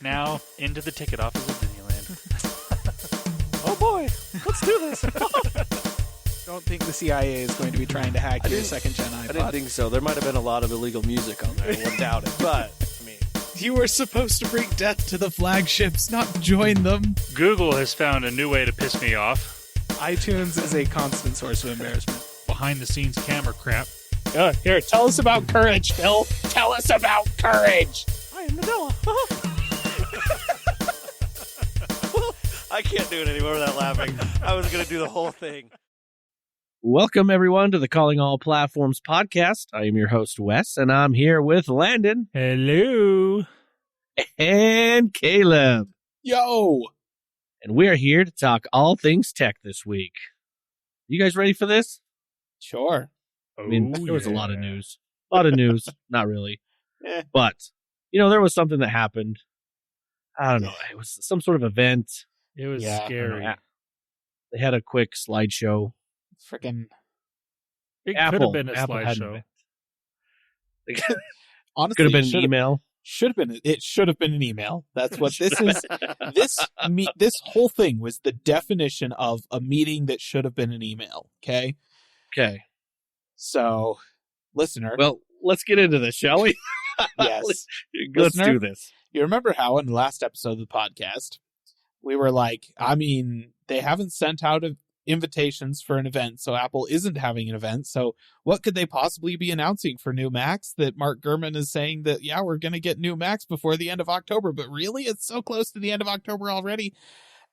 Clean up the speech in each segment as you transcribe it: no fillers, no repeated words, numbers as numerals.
Now, into the ticket office of Disneyland. Oh boy, let's do this. Don't think the CIA is going to be trying to hack your second-gen iPod. I didn't think so. There might have been a lot of illegal music on there. I wouldn't doubt it. But, I mean... You were supposed to bring death to the flagships, not join them. Google has found a new way to piss me off. iTunes is a constant source of embarrassment. Behind-the-scenes camera crap. Here, tell us about courage, Phil. Tell us about courage. I am Nadella. I can't do it anymore without laughing. I was going to do the whole thing. Welcome, everyone, to the Calling All Platforms podcast. I am your host, Wes, and I'm here with Landon. Hello. And Caleb. Yo. And we're here to talk all things tech this week. You guys ready for this? Sure. I mean, there was a lot of news. A lot of news. Not really. But, there was something that happened. I don't know. It was some sort of event. It was scary. They had a quick slideshow. Freaking It could have been a Apple had an slideshow. event. honestly, Could have been an email. It should have been an email. That's what this is. This whole thing was the definition of a meeting that should have been an email. Okay. So, listener. Well, let's get into this, shall we? Yes. Let's do this. You remember how in the last episode of the podcast, we were like, they haven't sent out invitations for an event, so Apple isn't having an event. So what could they possibly be announcing for new Macs that Mark Gurman is saying that, we're going to get new Macs before the end of October, but really it's so close to the end of October already.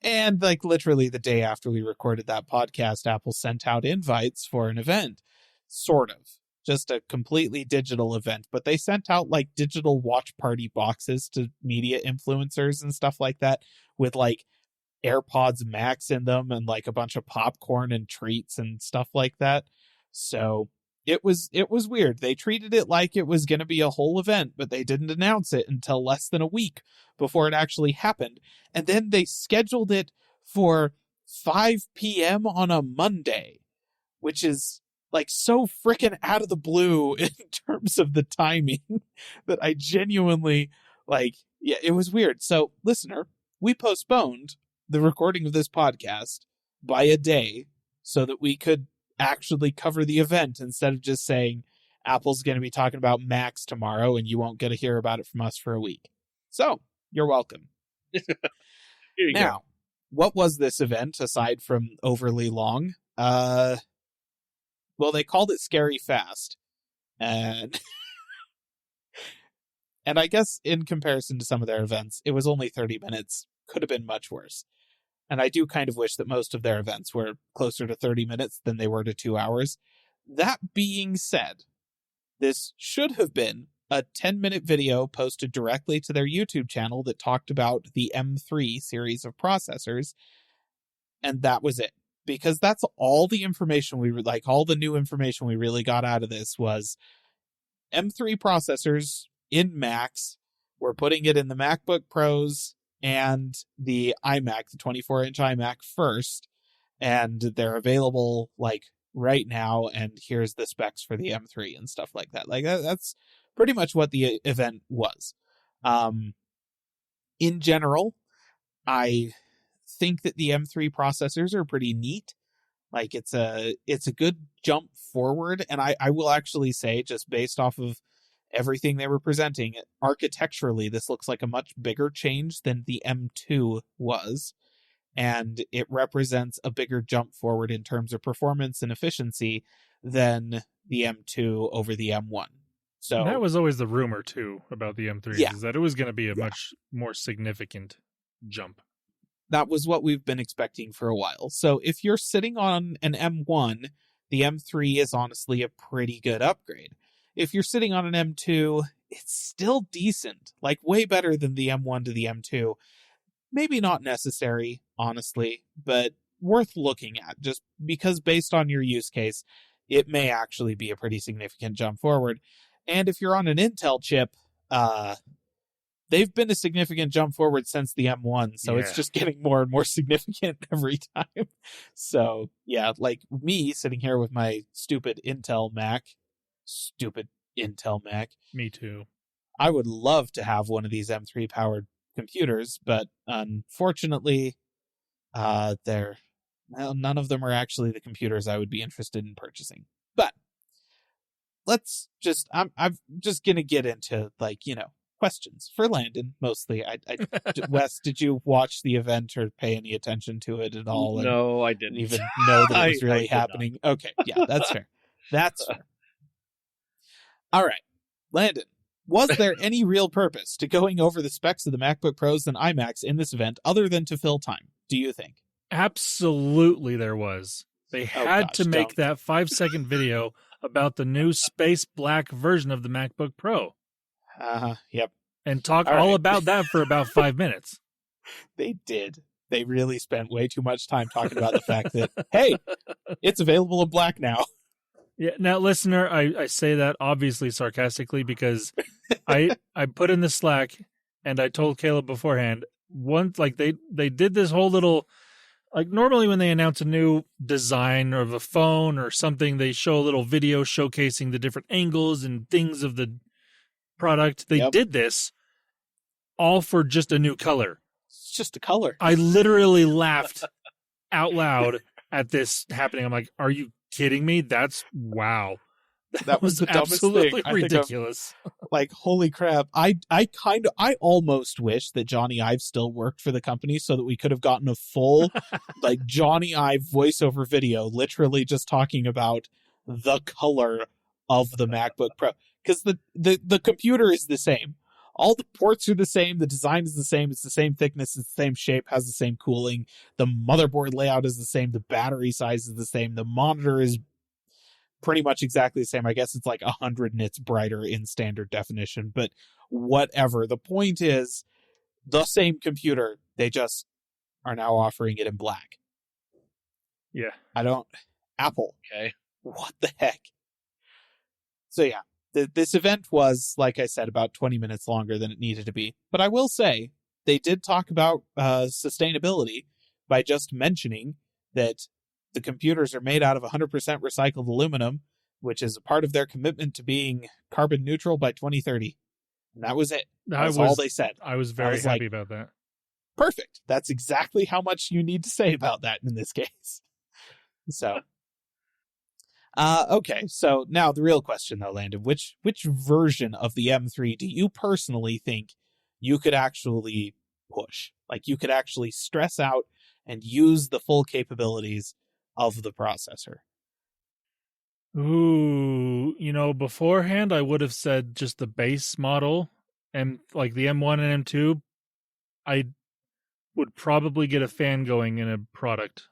And literally the day after we recorded that podcast, Apple sent out invites for an event, sort of. Just a completely digital event, but they sent out digital watch party boxes to media influencers and stuff like that with AirPods Max in them and a bunch of popcorn and treats and stuff like that. So it was weird. They treated it like it was going to be a whole event, but they didn't announce it until less than a week before it actually happened. And then they scheduled it for 5 p.m. on a Monday, which is so freaking out of the blue in terms of the timing that I genuinely it was weird. So listener, we postponed the recording of this podcast by a day so that we could actually cover the event instead of just saying Apple's going to be talking about Macs tomorrow and you won't get to hear about it from us for a week. So you're welcome. Now, what was this event aside from overly long? Well, they called it Scary Fast. And I guess in comparison to some of their events, it was only 30 minutes. Could have been much worse. And I do kind of wish that most of their events were closer to 30 minutes than they were to 2 hours. That being said, this should have been a 10-minute video posted directly to their YouTube channel that talked about the M3 series of processors. And that was it. Because that's all the information all the new information we really got out of this was M3 processors in Macs. We're putting it in the MacBook Pros and the iMac, the 24-inch iMac first. And they're available right now. And here's the specs for the M3 and stuff like that. That's pretty much what the event was. In general, I think that the M3 processors are pretty neat. It's a good jump forward, and I will actually say, just based off of everything they were presenting, architecturally this looks like a much bigger change than the M2 was, and it represents a bigger jump forward in terms of performance and efficiency than the M2 over the M1. So that was always the rumor too about the M3, is that it was going to be a much more significant jump. That was what we've been expecting for a while. So if you're sitting on an M1, the M3 is honestly a pretty good upgrade. If you're sitting on an M2, it's still decent, way better than the M1 to the M2. Maybe not necessary, honestly, but worth looking at, just because based on your use case, it may actually be a pretty significant jump forward. And if you're on an Intel chip, they've been a significant jump forward since the M1, so it's just getting more and more significant every time. So, me sitting here with my stupid Intel Mac. Me too. I would love to have one of these M3 powered computers, but unfortunately, none of them are actually the computers I would be interested in purchasing. But I'm just gonna get into questions for Landon mostly. Wes, did you watch the event or pay any attention to it at all? No, I didn't even know that it was I really did happening. Not. Okay, yeah, that's fair. That's fair. All right, Landon, was there any real purpose to going over the specs of the MacBook Pros and iMacs in this event other than to fill time, do you think? Absolutely there was. They had to make that 5-second video about the new space black version of the MacBook Pro. Yep. And talk all about that for about 5 minutes. They did. They really spent way too much time talking about the fact that, hey, it's available in black now. Yeah. Now, listener, I say that obviously sarcastically because I put in the Slack and I told Caleb beforehand, once they did this whole little, like normally when they announce a new design of a phone or something, they show a little video showcasing the different angles and things of the product. They did this all for just a new color. It's just a color. I literally laughed out loud at this happening. I'm like, are you kidding me? That's wow. That was the dumbest absolutely thing. ridiculous. Like, holy crap. I almost wish that Johnny Ive still worked for the company so that we could have gotten a full like Johnny Ive voiceover video, literally just talking about the color of the MacBook Pro. Because the computer is the same. All the ports are the same. The design is the same. It's the same thickness. It's the same shape. Has the same cooling. The motherboard layout is the same. The battery size is the same. The monitor is pretty much exactly the same. I guess it's like 100 nits brighter in standard definition. But whatever. The point is, the same computer. They just are now offering it in black. Yeah. Apple. Okay. What the heck? So yeah. This event was, like I said, about 20 minutes longer than it needed to be. But I will say, they did talk about sustainability by just mentioning that the computers are made out of 100% recycled aluminum, which is a part of their commitment to being carbon neutral by 2030. And that was it. That's all they said. I was very happy about that. Perfect. That's exactly how much you need to say about that in this case. So... okay, so now the real question, though, Landon, which version of the M3 do you personally think you could actually push? Like, you could actually stress out and use the full capabilities of the processor? Ooh, beforehand, I would have said just the base model, and like the M1 and M2, I would probably get a fan going in a product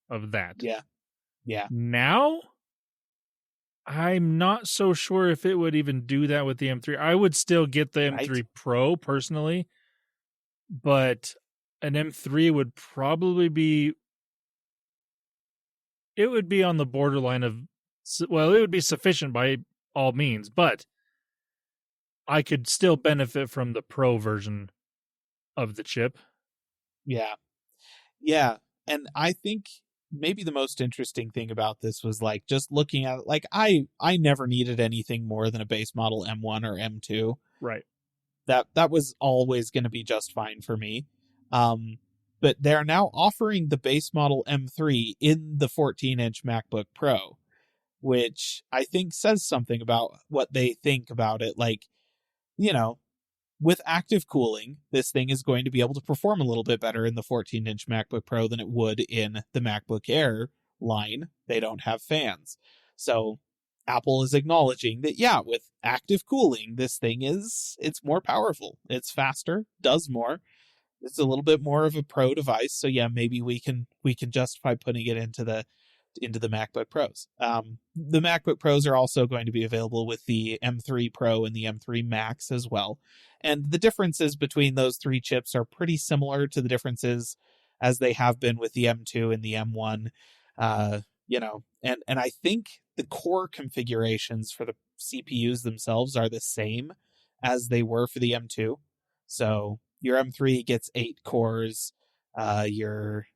of that. Yeah. Now... I'm not so sure if it would even do that with the M3. I would still get the M3 Pro personally, but an M3 would probably be... It would be on the borderline of... Well, it would be sufficient by all means, but I could still benefit from the Pro version of the chip. Yeah. And I think... maybe the most interesting thing about this was like just looking at it, like I never needed anything more than a base model M1 or M2. Right. That was always going to be just fine for me. But they're now offering the base model M3 in the 14-inch MacBook Pro, which I think says something about what they think about it. Like, with active cooling, this thing is going to be able to perform a little bit better in the 14-inch MacBook Pro than it would in the MacBook Air line. They don't have fans. So Apple is acknowledging that, yeah, with active cooling, this thing it's more powerful. It's faster, does more. It's a little bit more of a pro device. So yeah, maybe we can justify putting it into the MacBook Pros. The MacBook Pros are also going to be available with the M3 Pro and the M3 Max as well. And the differences between those three chips are pretty similar to the differences as they have been with the M2 and the M1. And I think the core configurations for the CPUs themselves are the same as they were for the M2. So your M3 gets 8 cores, your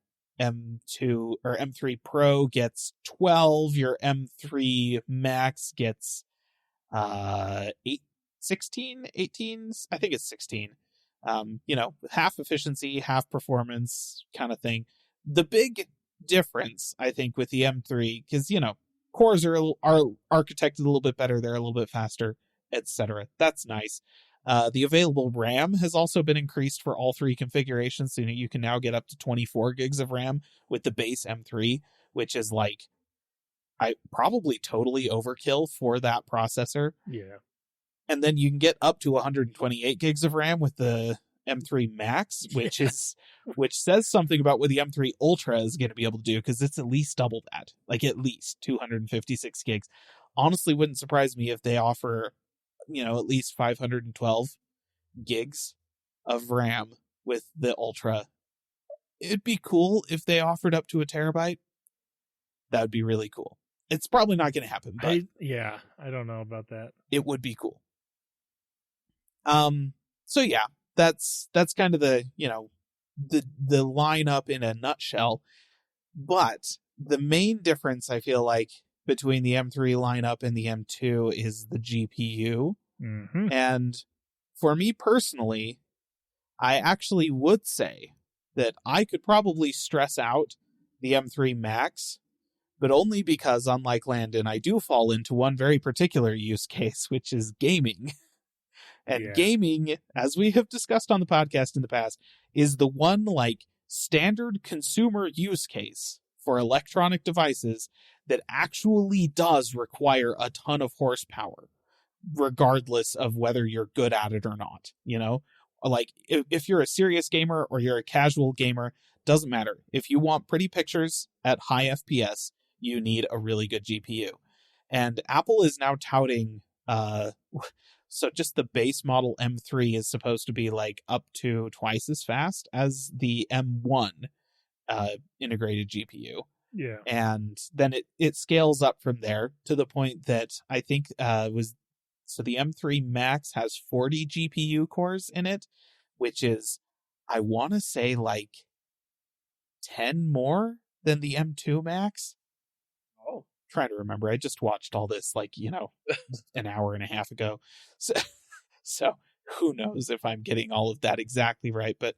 M2 or M3 Pro gets 12, your M3 Max gets 18, I think it's 16. Half efficiency, half performance kind of thing. The big difference, I think, with the M3, because, cores are architected a little bit better, they're a little bit faster, etc. That's nice. The available RAM has also been increased for all three configurations, so you can now get up to 24 gigs of RAM with the base M3, which is probably totally overkill for that processor. Yeah. And then you can get up to 128 gigs of RAM with the M3 Max, which says something about what the M3 Ultra is going to be able to do, because it's at least double that, at least 256 gigs. Honestly, wouldn't surprise me if they offer, at least 512 gigs of RAM with the Ultra. It'd be cool if they offered up to a terabyte. That would be really cool. It's probably not going to happen, but I don't know about that. It would be cool. So yeah, that's kind of the lineup in a nutshell. But the main difference, I feel like, between the M3 lineup and the M2 is the GPU. Mm-hmm. And for me personally, I actually would say that I could probably stress out the M3 Max, but only because, unlike Landon, I do fall into one very particular use case, which is gaming. And gaming, as we have discussed on the podcast in the past, is the one standard consumer use case for electronic devices that actually does require a ton of horsepower, regardless of whether you're good at it or not. If you're a serious gamer or you're a casual gamer, doesn't matter. If you want pretty pictures at high FPS, you need a really good GPU. And Apple is now touting, so just the base model M3 is supposed to be up to twice as fast as the M1 integrated GPU. Yeah. And then it scales up from there to the point that I think so the M3 Max has 40 GPU cores in it, which is, I want to say 10 more than the M2 Max. Oh, trying to remember. I just watched all this an hour and a half ago. So who knows if I'm getting all of that exactly right. But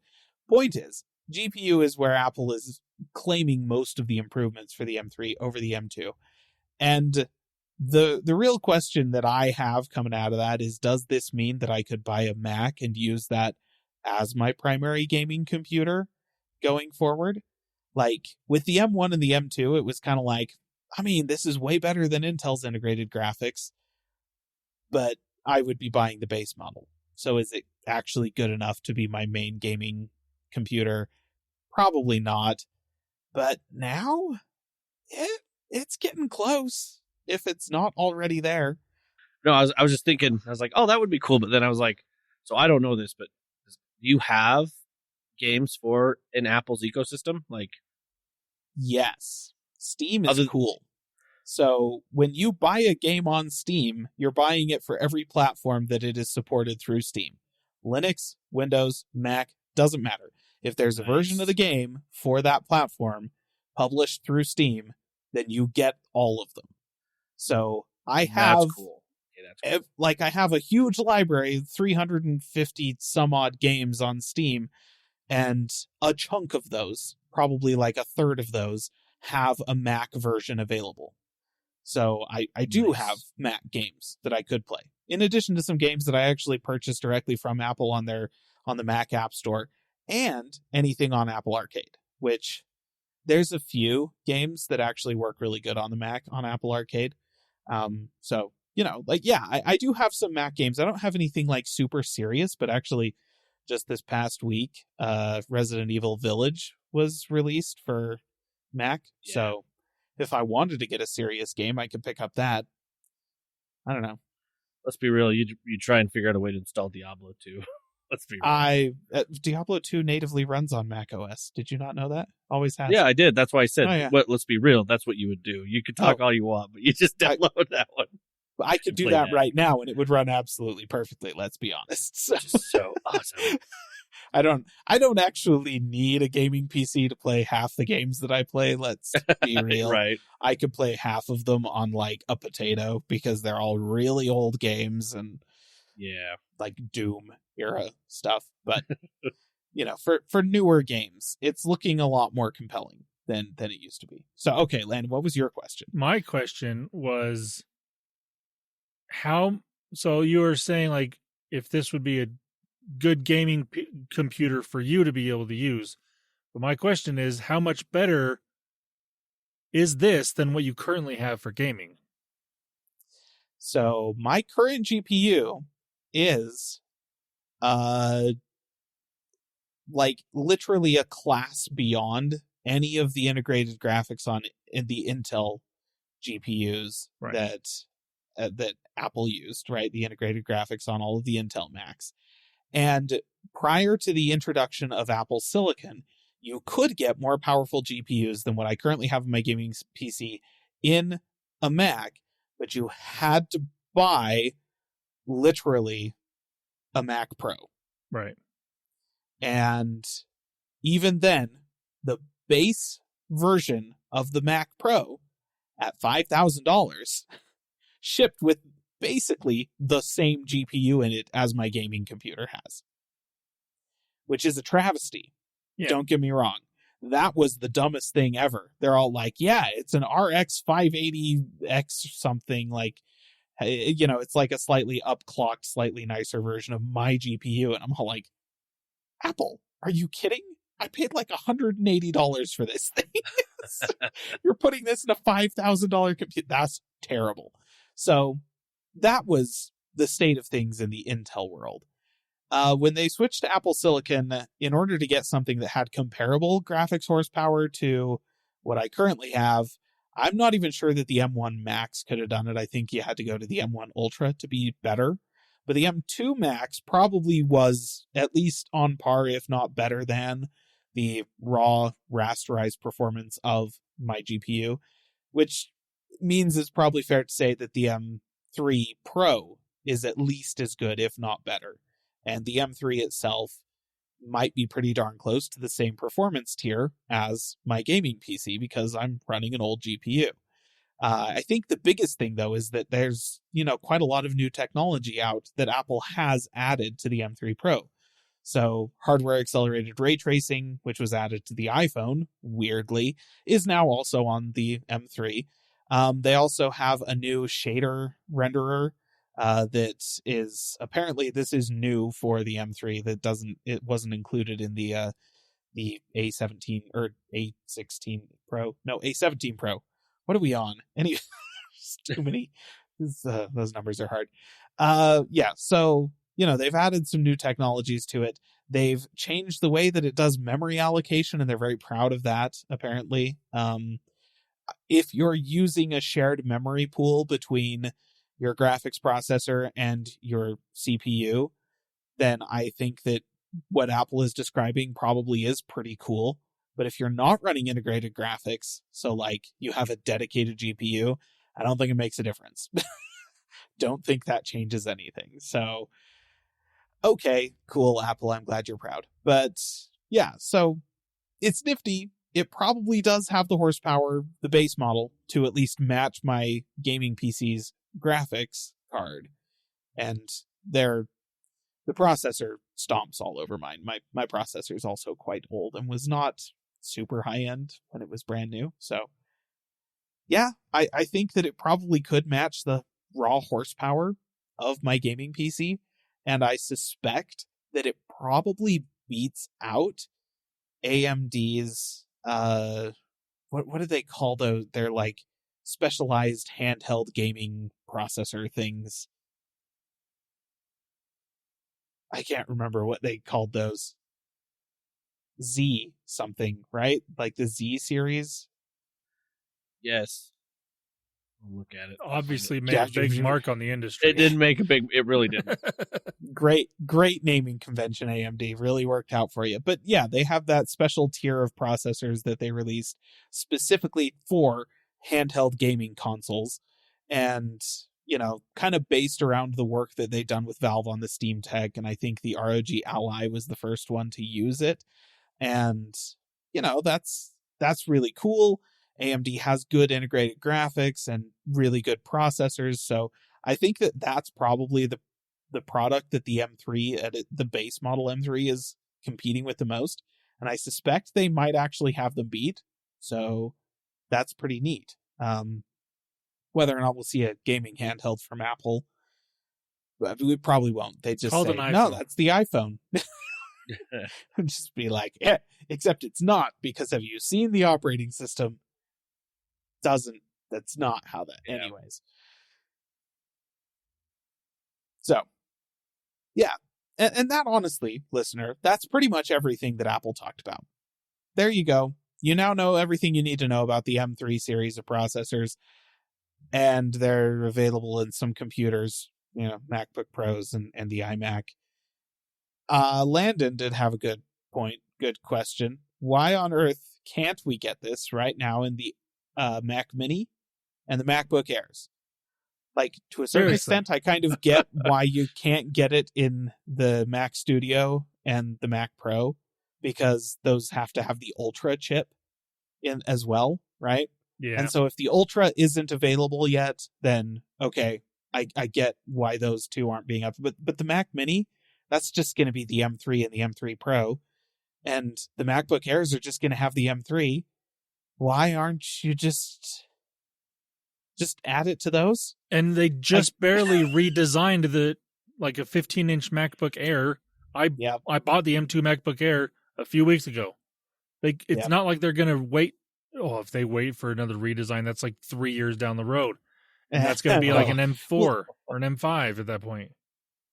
point is, GPU is where Apple is claiming most of the improvements for the M3 over the M2. And the real question that I have coming out of that is, does this mean that I could buy a Mac and use that as my primary gaming computer going forward? With the M1 and the M2, it was kind of this is way better than Intel's integrated graphics, but I would be buying the base model. So is it actually good enough to be my main gaming computer? Probably not. But now, it's getting close, if it's not already there. No, I was just thinking, I was like, oh, that would be cool. But then I was like, so I don't know this, but do you have games for an Apple's ecosystem? Yes. Steam is cool. So when you buy a game on Steam, you're buying it for every platform that it is supported through Steam. Linux, Windows, Mac, doesn't matter. If there's a version of the game for that platform published through Steam, then you get all of them. So I have, that's cool. Yeah, that's cool. I have a huge library, 350 some odd games on Steam, and a chunk of those, probably a third of those, have a Mac version available. So I do have Mac games that I could play, in addition to some games that I actually purchased directly from Apple on the Mac App Store, and anything on Apple Arcade, which there's a few games that actually work really good on the Mac on Apple Arcade. So, I do have some Mac games. I don't have anything super serious, but actually just this past week, Resident Evil Village was released for Mac. Yeah. So if I wanted to get a serious game, I could pick up that. I don't know. Let's be real. You try and figure out a way to install Diablo 2. Let's be real. Diablo 2 natively runs on Mac OS. Did you not know that? Always has. Yeah, I did. That's why I said, yeah. Let's be real. That's what you would do. You could talk all you want, but you just download that one. I could do that right now, and it would run absolutely perfectly. Let's be honest. So awesome. I don't actually need a gaming PC to play half the games that I play. Let's be real. Right. I could play half of them on a potato because they're all really old games, and Yeah. like Doom era stuff. But for newer games, it's looking a lot more compelling than it used to be. So, okay, Landon, what was your question? My question was so you were saying like if this would be a good gaming computer for you to be able to use. But my question is, how much better is this than what you currently have for gaming? So my current GPU is like literally a class beyond any of the integrated graphics in the Intel GPUs that Apple used, right? The integrated graphics on all of the Intel Macs. And prior to the introduction of Apple Silicon, you could get more powerful GPUs than what I currently have in my gaming PC in a Mac, but you had to buy literally a Mac Pro. Right. And even then, the base version of the Mac Pro at $5,000 shipped with basically the same GPU in it as my gaming computer has, which is a travesty. Yeah. Don't get me wrong. That was the dumbest thing ever. They're all like, yeah, it's an RX 580X something, like, it's like a slightly upclocked, slightly nicer version of my GPU. And I'm all like, Apple, are you kidding? I paid like $180 for this thing. You're putting this in a $5,000 computer. That's terrible. So that was the state of things in the Intel world. When they switched to Apple Silicon, in order to get something that had comparable graphics horsepower to what I currently have, I'm not even sure that the M1 Max could have done it. I think you had to go to the M1 Ultra to be better. But the M2 Max probably was at least on par, if not better than, the raw rasterized performance of my GPU, which means it's probably fair to say that the M3 Pro is at least as good, if not better. And the M3 itself might be pretty darn close to the same performance tier as my gaming PC because I'm running an old GPU. I think the biggest thing, though, is that there's, quite a lot of new technology out that Apple has added to the M3 Pro. So hardware accelerated ray tracing, which was added to the iPhone, weirdly, is now also on the M3. They also have a new shader renderer that is apparently, this is new for the M3 it wasn't included in the A17 or A16 Pro. No, A17 Pro. What are we on? Too many. Those numbers are hard. So, they've added some new technologies to it. They've changed the way that it does memory allocation, and they're very proud of that, apparently. If you're using a shared memory pool between your graphics processor and your CPU, then I think that what Apple is describing probably is pretty cool. But if you're not running integrated graphics, so like you have a dedicated GPU, I don't think it makes a difference. Don't think that changes anything. So, okay, cool, Apple, I'm glad you're proud. But yeah, so it's nifty. It probably does have the horsepower, the base model, to at least match my gaming PC's graphics card. And the processor stomps all over mine. My processor is also quite old and was not super high end when it was brand new. So yeah, I think that it probably could match the raw horsepower of my gaming PC. And I suspect that it probably beats out AMD's, what do they call those? They're like specialized handheld gaming processor things. I can't remember what they called those. Z something, right? Like the Z series. Yes. I'll look at it. Obviously made a big mark on the industry. It didn't make it really didn't. Great naming convention, AMD. Really worked out for you. But yeah, they have that special tier of processors that they released specifically for handheld gaming consoles. And, kind of based around the work that they've done with Valve on the Steam Tech. And I think the ROG Ally was the first one to use it. And, that's really cool. AMD has good integrated graphics and really good processors. So I think that that's probably the product that the M3, the base model M3 is competing with the most. And I suspect they might actually have them beat. So that's pretty neat. Whether or not we'll see a gaming handheld from Apple, we probably won't. They just Called say, an iPhone. no, that's the iPhone. Just be like, except it's not, because have you seen the operating system? That's not how that, anyways. So, yeah. And that, honestly, listener, that's pretty much everything that Apple talked about. There you go. You now know everything you need to know about the M3 series of processors, and they're available in some computers, MacBook Pros and the iMac. Landon did have a good point, good question. Why on earth can't we get this right now in the Mac Mini and the MacBook Airs? Like, to a certain extent, I kind of get why you can't get it in the Mac Studio and the Mac Pro, because those have to have the Ultra chip in as well, right? Yeah. And so if the Ultra isn't available yet, then okay, I get why those two aren't being up. But the Mac Mini, that's just going to be the M3 and the M3 Pro, and the MacBook Airs are just going to have the M3. Why aren't you just add it to those? And they just barely redesigned a 15-inch MacBook Air. I bought the M2 MacBook Air a few weeks ago. It's not like they're going to wait. Oh, if they wait for another redesign, that's like 3 years down the road. And that's going to be like an M4 or an M5 at that point.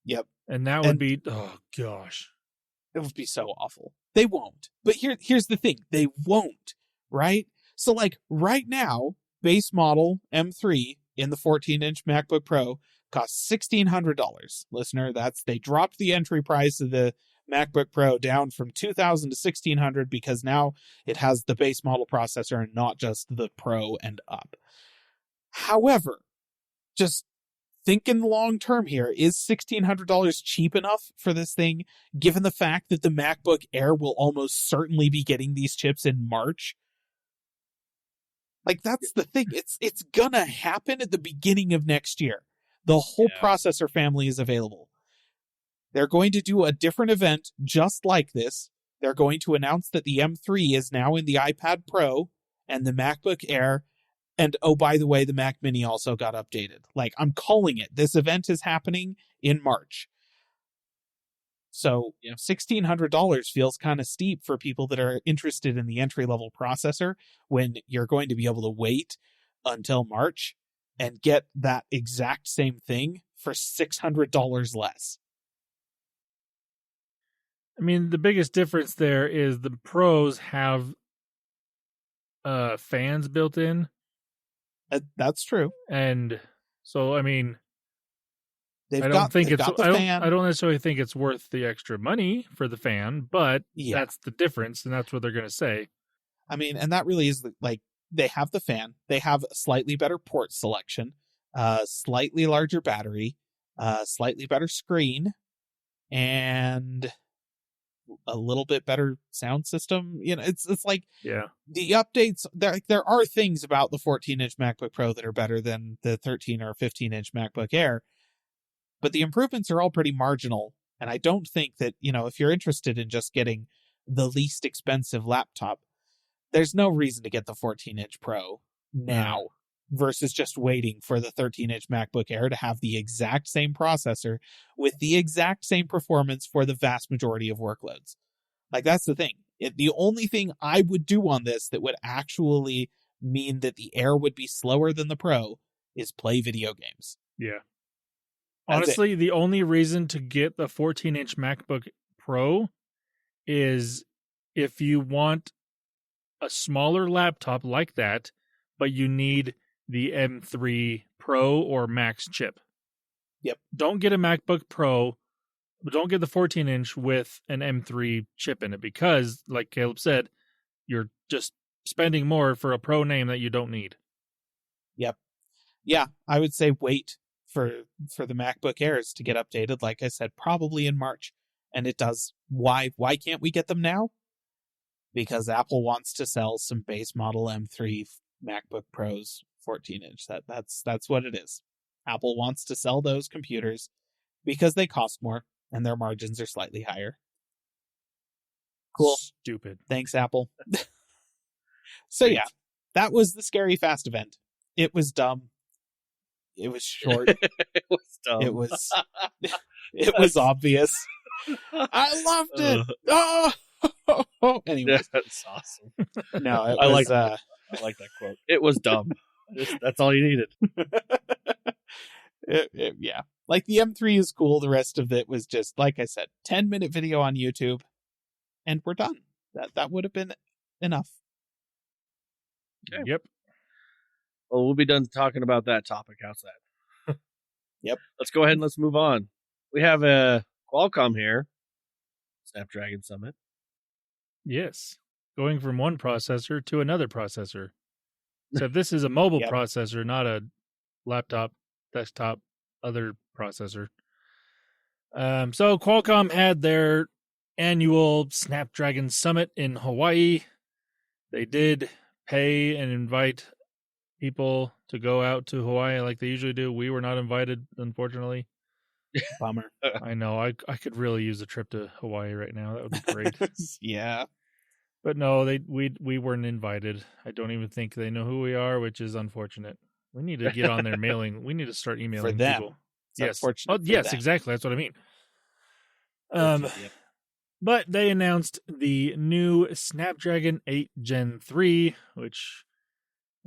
Yep. And that would be, oh gosh. It would be so awful. They won't. But here's the thing. They won't, right? So right now, base model M3 in the 14-inch MacBook Pro costs $1,600. Listener, they dropped the entry price of the MacBook Pro down from $2,000 to $1,600 because now it has the base model processor and not just the Pro and up. However, just thinking long term here, is $1,600 cheap enough for this thing, given the fact that the MacBook Air will almost certainly be getting these chips in March? That's the thing. It's gonna happen at the beginning of next year. The whole processor family is available. They're going to do a different event just like this. They're going to announce that the M3 is now in the iPad Pro and the MacBook Air. And oh, by the way, the Mac Mini also got updated. I'm calling it. This event is happening in March. So $1,600 feels kind of steep for people that are interested in the entry-level processor when you're going to be able to wait until March and get that exact same thing for $600 less. I mean, the biggest difference there is the Pros have fans built in. That's true. And so, I mean, I don't necessarily think it's worth the extra money for the fan, but that's the difference, and that's what they're going to say. I mean, and that really is they have the fan, they have a slightly better port selection, slightly larger battery, slightly better screen, and a little bit better sound system. It's the updates. There are things about the 14-inch MacBook Pro that are better than the 13 or 15-inch MacBook Air, but the improvements are all pretty marginal. And I don't think that, if you're interested in just getting the least expensive laptop, there's no reason to get the 14-inch Pro now versus just waiting for the 13-inch MacBook Air to have the exact same processor with the exact same performance for the vast majority of workloads. That's the thing. The only thing I would do on this that would actually mean that the Air would be slower than the Pro is play video games. Yeah. Honestly, the only reason to get the 14-inch MacBook Pro is if you want a smaller laptop like that, but you need the M3 Pro or Max chip. Yep. Don't get a MacBook Pro, but don't get the 14-inch with an M3 chip in it because, like Caleb said, you're just spending more for a Pro name that you don't need. Yep. Yeah, I would say wait for the MacBook Airs to get updated. Like I said, probably in March. And it does. Why can't we get them now? Because Apple wants to sell some base model M3 MacBook Pros 14-inch. That's what it is. Apple wants to sell those computers because they cost more and their margins are slightly higher. Cool. Stupid. Thanks, Apple. So yeah, that was the Scary Fast event. It was dumb. It was short. It was dumb. It was obvious. I loved it. Oh, anyways, That's awesome. no, it I was. I like that quote. It was dumb. That's all you needed. Yeah, like the M3 is cool. The rest of it was just, like I said, 10-minute video on YouTube, and we're done. That would have been enough. Okay. Yep. Well, we'll be done talking about that topic. How's that? Yep. Let's go ahead and let's move on. We have a Qualcomm here. Snapdragon Summit. Yes. Going from one processor to another processor. Except this is a mobile Yep. processor, not a laptop, desktop, other processor. So Qualcomm had their annual Snapdragon Summit in Hawaii. They did pay and invite people to go out to Hawaii like they usually do. We were not invited, unfortunately. Bummer. I know. I could really use a trip to Hawaii right now. That would be great. Yeah. But no, we weren't invited. I don't even think they know who we are, which is unfortunate. We need to get on their mailing. We need to start emailing For them. people. It's Yes. unfortunate Oh, for yes, them. exactly. That's what I mean. Yep. But they announced the new Snapdragon 8 Gen 3, which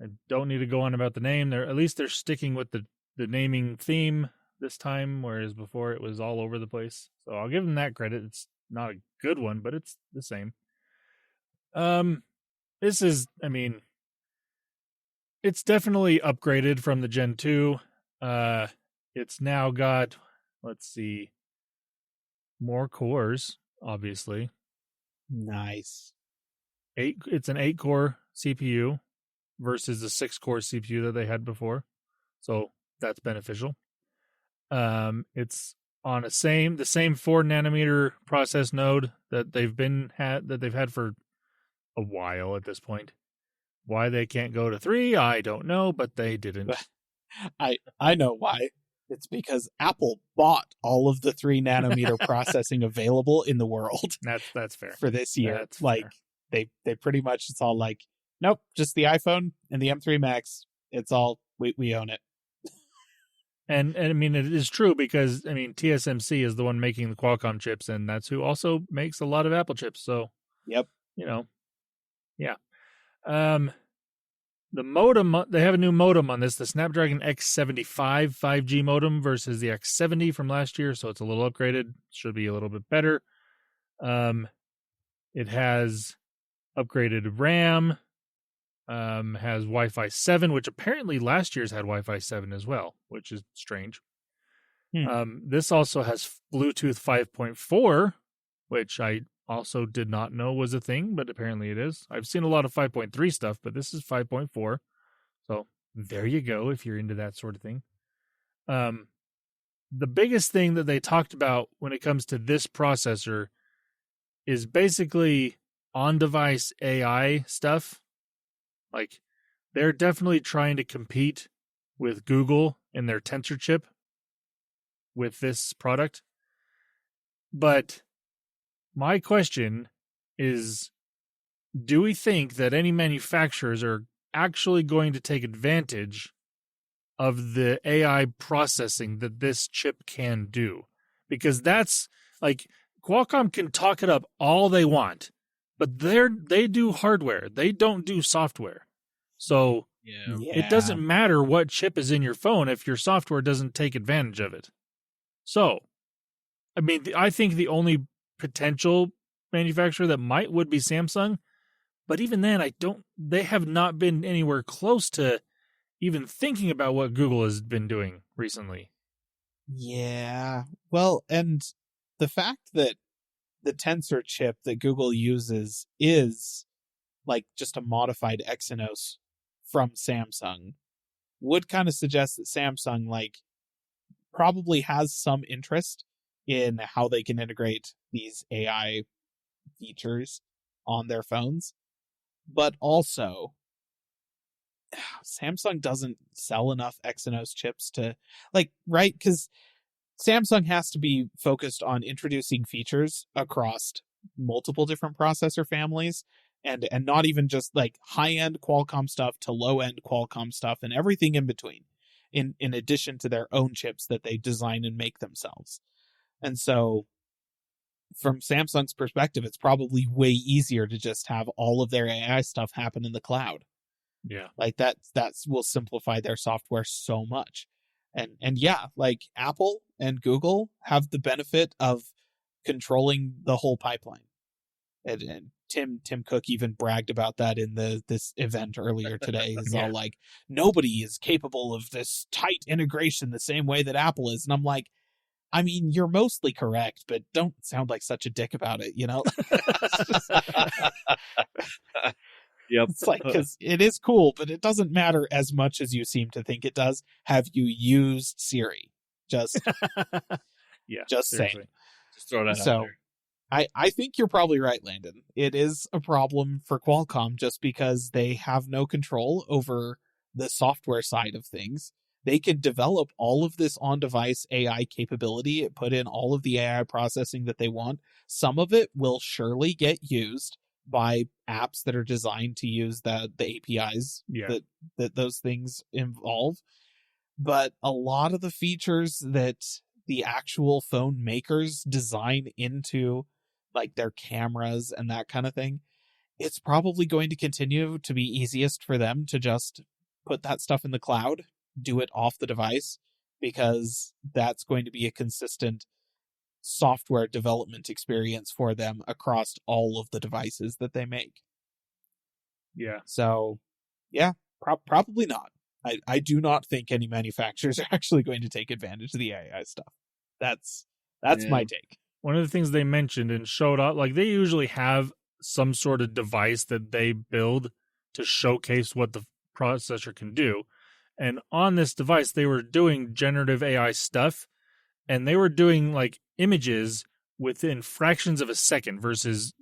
I don't need to go on about the name. At least they're sticking with the naming theme this time, whereas before it was all over the place. So I'll give them that credit. It's not a good one, but it's the same. This is, I mean, it's definitely upgraded from the Gen 2. It's now got, let's see, more cores, obviously. Nice. It's an 8-core CPU versus the 6-core CPU that they had before. So that's beneficial. It's on the same 4-nanometer process node that they've had for a while at this point. Why they can't go to 3, I don't know, but they didn't. I know why. It's because Apple bought all of the 3-nanometer processing available in the world That's fair. for this year. That's like fair. they pretty much, it's all like, nope, just the iPhone and the M3 Max. It's all we own it. And I mean, it is true because, I mean, TSMC is the one making the Qualcomm chips, and that's who also makes a lot of Apple chips. So, Yep. Yeah. The modem, they have a new modem on this, the Snapdragon X75 5G modem versus the X70 from last year, so it's a little upgraded. Should be a little bit better. It has upgraded RAM, has Wi-Fi 7, which apparently last year's had Wi-Fi 7 as well, which is strange. This also has Bluetooth 5.4, which I also did not know was a thing, but apparently it is. I've seen a lot of 5.3 stuff, but this is 5.4. So there you go if you're into that sort of thing. The biggest thing that they talked about when it comes to this processor is basically on-device AI stuff. Like, they're definitely trying to compete with Google in their Tensor chip with this product. But my question is, do we think that any manufacturers are actually going to take advantage of the AI processing that this chip can do? Because that's, like, Qualcomm can talk it up all they want, but they do hardware. They don't do software. So it doesn't matter what chip is in your phone if your software doesn't take advantage of it. So, I mean, I think the only potential manufacturer that would be Samsung, but even then, they have not been anywhere close to even thinking about what Google has been doing recently. Yeah. Well, and the fact that the Tensor chip that Google uses is like just a modified Exynos from Samsung would kind of suggest that Samsung like probably has some interest in how they can integrate these AI features on their phones. But also, Samsung doesn't sell enough Exynos chips to, like, right? Because Samsung has to be focused on introducing features across multiple different processor families, and not even just like high-end Qualcomm stuff to low-end Qualcomm stuff and everything in between, in addition to their own chips that they design and make themselves. And so from Samsung's perspective, it's probably way easier to just have all of their AI stuff happen in the cloud. Yeah. Like that will simplify their software so much. And yeah, like Apple and Google have the benefit of controlling the whole pipeline. And Tim Cook even bragged about that in this event earlier today. He's all like, nobody is capable of this tight integration the same way that Apple is. And I'm like, I mean, you're mostly correct, but don't sound like such a dick about it, you know? Yep. It's like, because it is cool, but it doesn't matter as much as you seem to think it does. Have you used Siri? Just saying. Just throw that out there. I think you're probably right, Landon. It is a problem for Qualcomm just because they have no control over the software side of things. They can develop all of this on-device AI capability, put in all of the AI processing that they want. Some of it will surely get used by apps that are designed to use the APIs that those things involve. But a lot of the features that the actual phone makers design into like their cameras and that kind of thing, it's probably going to continue to be easiest for them to just put that stuff in the cloud, do it off the device, because that's going to be a consistent software development experience for them across all of the devices that they make. Yeah. So, yeah, probably not. I do not think any manufacturers are actually going to take advantage of the AI stuff. That's my take. One of the things they mentioned and showed up, like they usually have some sort of device that they build to showcase what the processor can do. And on this device, they were doing generative AI stuff, and they were doing like images within fractions of a second versus,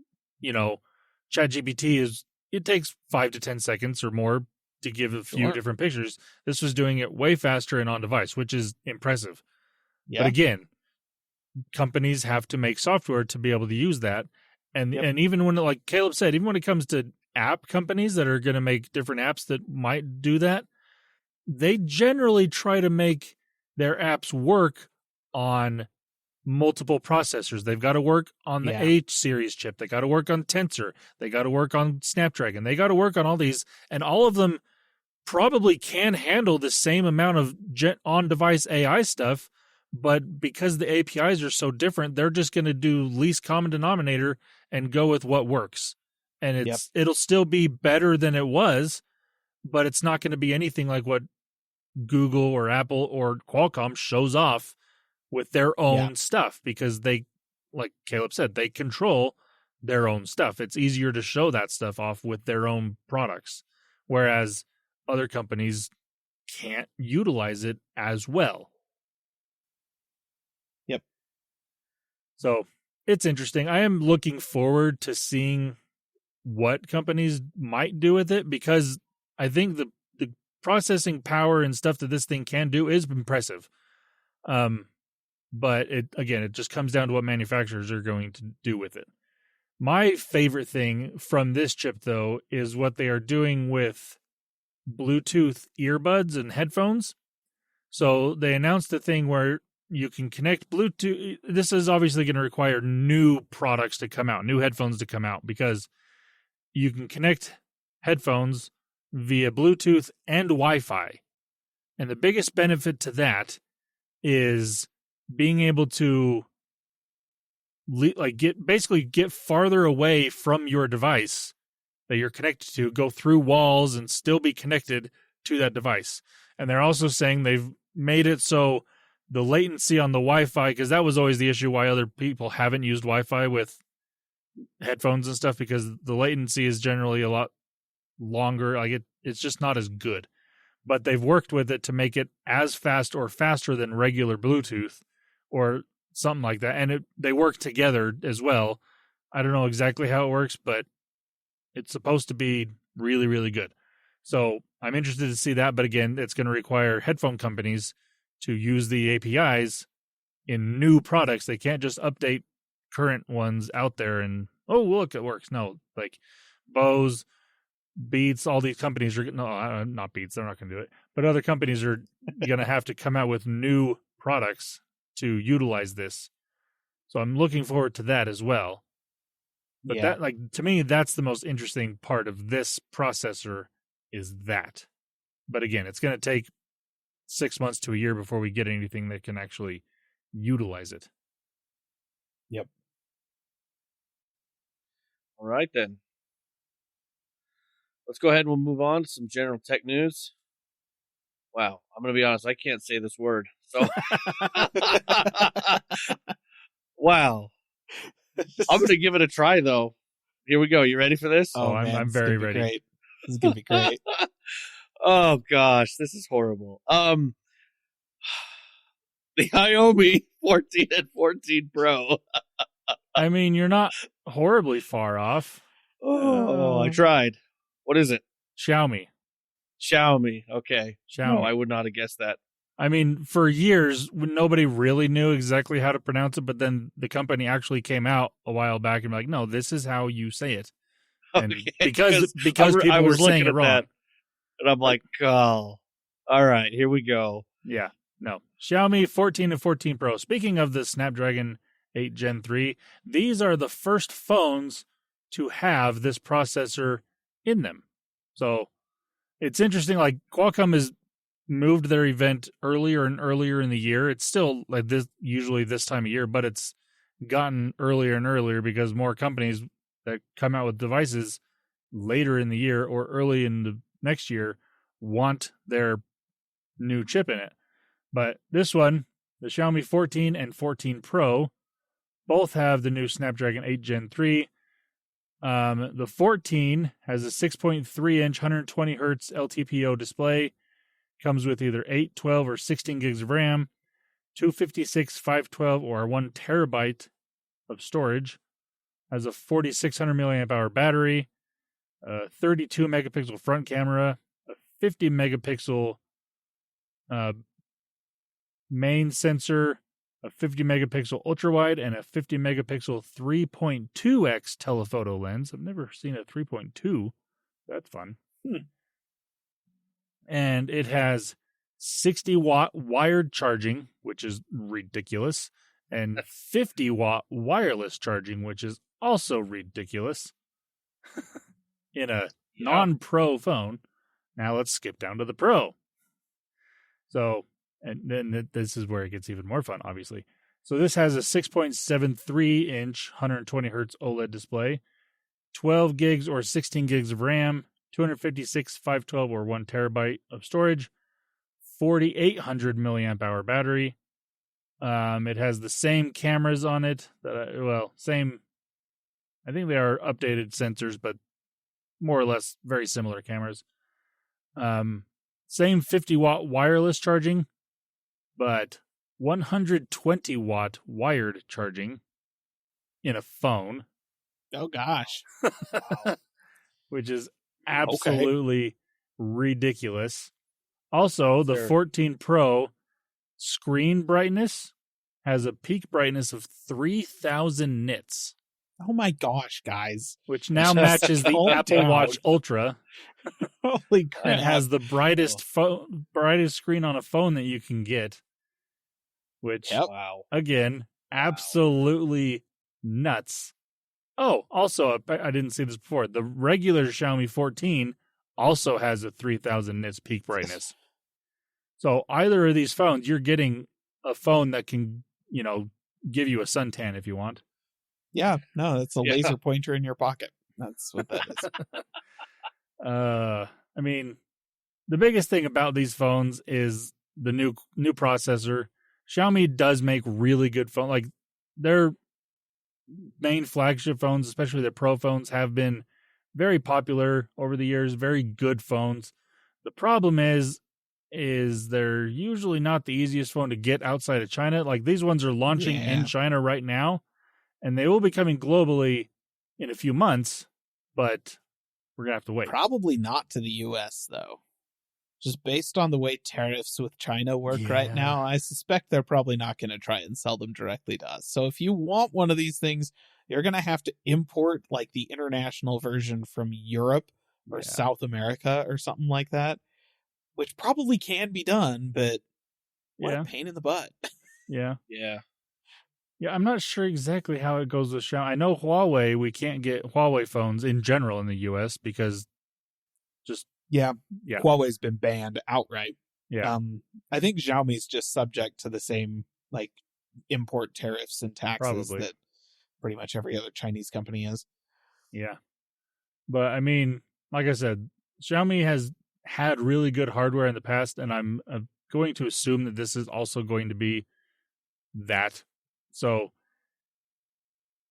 ChatGPT it takes 5 to 10 seconds or more to give a few different pictures. This was doing it way faster and on device, which is impressive. Yeah. But again, companies have to make software to be able to use that. And even when, like Caleb said, even when it comes to app companies that are going to make different apps that might do that, they generally try to make their apps work on multiple processors. They've got to work on the H series chip. They got to work on Tensor. They got to work on Snapdragon. They got to work on all these, and all of them probably can handle the same amount of on-device AI stuff, but because the APIs are so different, they're just going to do least common denominator and go with what works. And it'll still be better than it was, but it's not going to be anything like what Google or Apple or Qualcomm shows off with their own stuff, because they, like Caleb said, they control their own stuff. It's easier to show that stuff off with their own products, whereas other companies can't utilize it as well. Yep. So it's interesting. I am looking forward to seeing what companies might do with it, because I think the processing power and stuff that this thing can do is impressive. But it just comes down to what manufacturers are going to do with it. My favorite thing from this chip, though, is what they are doing with Bluetooth earbuds and headphones. So they announced a thing where you can connect Bluetooth. This is obviously going to require new products to come out, new headphones to come out, because you can connect headphones via Bluetooth and Wi-Fi. And the biggest benefit to that is being able to get farther away from your device that you're connected to, go through walls and still be connected to that device. And they're also saying they've made it so the latency on the Wi-Fi, because that was always the issue why other people haven't used Wi-Fi with headphones and stuff, because the latency is generally a lot longer. Like it's just not as good. But they've worked with it to make it as fast or faster than regular Bluetooth or something like that. And they work together as well. I don't know exactly how it works, but it's supposed to be really, really good. So I'm interested to see that. But again, it's going to require headphone companies to use the APIs in new products. They can't just update current ones out there and, oh, look, it works. No, like Bose, Beats, all these companies are, no, not Beats, they're not going to do it, but other companies are going to have to come out with new products to utilize this. So I'm looking forward to that as well. But that, like, to me, that's the most interesting part of this processor is that. But again, it's going to take 6 months to a year before we get anything that can actually utilize it. Yep. All right, then. Let's go ahead and we'll move on to some general tech news. Wow, I'm going to be honest, I can't say this word. So, wow. I'm going to give it a try, though. Here we go. You ready for this? Oh, man, I'm very ready. Great. This is going to be great. Oh, gosh, this is horrible. The Xiaomi 14 and 14 Pro. I mean, you're not horribly far off. Oh, I tried. What is it? Xiaomi. Okay. Xiaomi. No, I would not have guessed that. I mean, for years, nobody really knew exactly how to pronounce it, but then the company actually came out a while back and like, no, this is how you say it. And Okay, because people were saying it wrong. That, and I'm like, oh, all right, here we go. Yeah, no. Xiaomi 14 and 14 Pro. Speaking of the Snapdragon 8 Gen 3, these are the first phones to have this processor in them. So it's interesting, like Qualcomm has moved their event earlier and earlier in the year. It's still like this, usually this time of year, but it's gotten earlier and earlier because more companies that come out with devices later in the year or early in the next year want their new chip in it. But this one, the Xiaomi 14 and 14 Pro, both have the new Snapdragon 8 Gen 3. The 14 has a 6.3-inch 120 hertz LTPO display. Comes with either 8, 12, or 16 gigs of RAM, 256, 512, or 1 terabyte of storage. Has a 4,600 milliamp hour battery, a 32 megapixel front camera, a 50 megapixel main sensor, a 50 megapixel ultra wide, and a 50 megapixel 3.2x telephoto lens. I've never seen a 3.2. That's fun. And it has 60-watt wired charging, which is ridiculous, and 50-watt wireless charging, which is also ridiculous in a non-Pro phone. Now let's skip down to the Pro. So, and then this is where it gets even more fun, obviously. So this has a 6.73-inch 120 hertz OLED display, 12 gigs or 16 gigs of RAM, 256, 512, or 1 terabyte of storage, 4,800 milliamp hour battery. It has the same cameras on it. Same. I think they are updated sensors, but more or less very similar cameras. Same 50-watt wireless charging, but 120-watt wired charging in a phone. Oh, gosh. Wow. Which is absolutely ridiculous. Also, the 14 Pro screen brightness has a peak brightness of 3,000 nits. Oh my gosh, guys. Which now matches the Apple Watch Ultra. Holy crap. And has the brightest screen on a phone that you can get. Which, again, absolutely nuts. Oh, also, I didn't see this before. The regular Xiaomi 14 also has a 3,000 nits peak brightness. So either of these phones, you're getting a phone that can, give you a suntan if you want. Yeah, no, that's a laser pointer in your pocket. That's what that is. I mean, the biggest thing about these phones is the new processor. Xiaomi does make really good phones. Like, their main flagship phones, especially their Pro phones, have been very popular over the years, very good phones. The problem is they're usually not the easiest phone to get outside of China. Like, these ones are launching in China right now, and they will be coming globally in a few months, but we're going to have to wait. Probably not to the U.S., though. just based on the way tariffs with China work right now, I suspect they're probably not going to try and sell them directly to us. So if you want one of these things, you're going to have to import like the international version from Europe or South America or something like that, which probably can be done, but what a pain in the butt. Yeah. Yeah. Yeah, I'm not sure exactly how it goes with Xiaomi. I know Huawei, we can't get Huawei phones in general in the US because just... Yeah. Huawei's been banned outright. Yeah. I think Xiaomi's just subject to the same like import tariffs and taxes that pretty much every other Chinese company is. Yeah. But I mean, like I said, Xiaomi has had really good hardware in the past, and I'm going to assume that this is also going to be that. So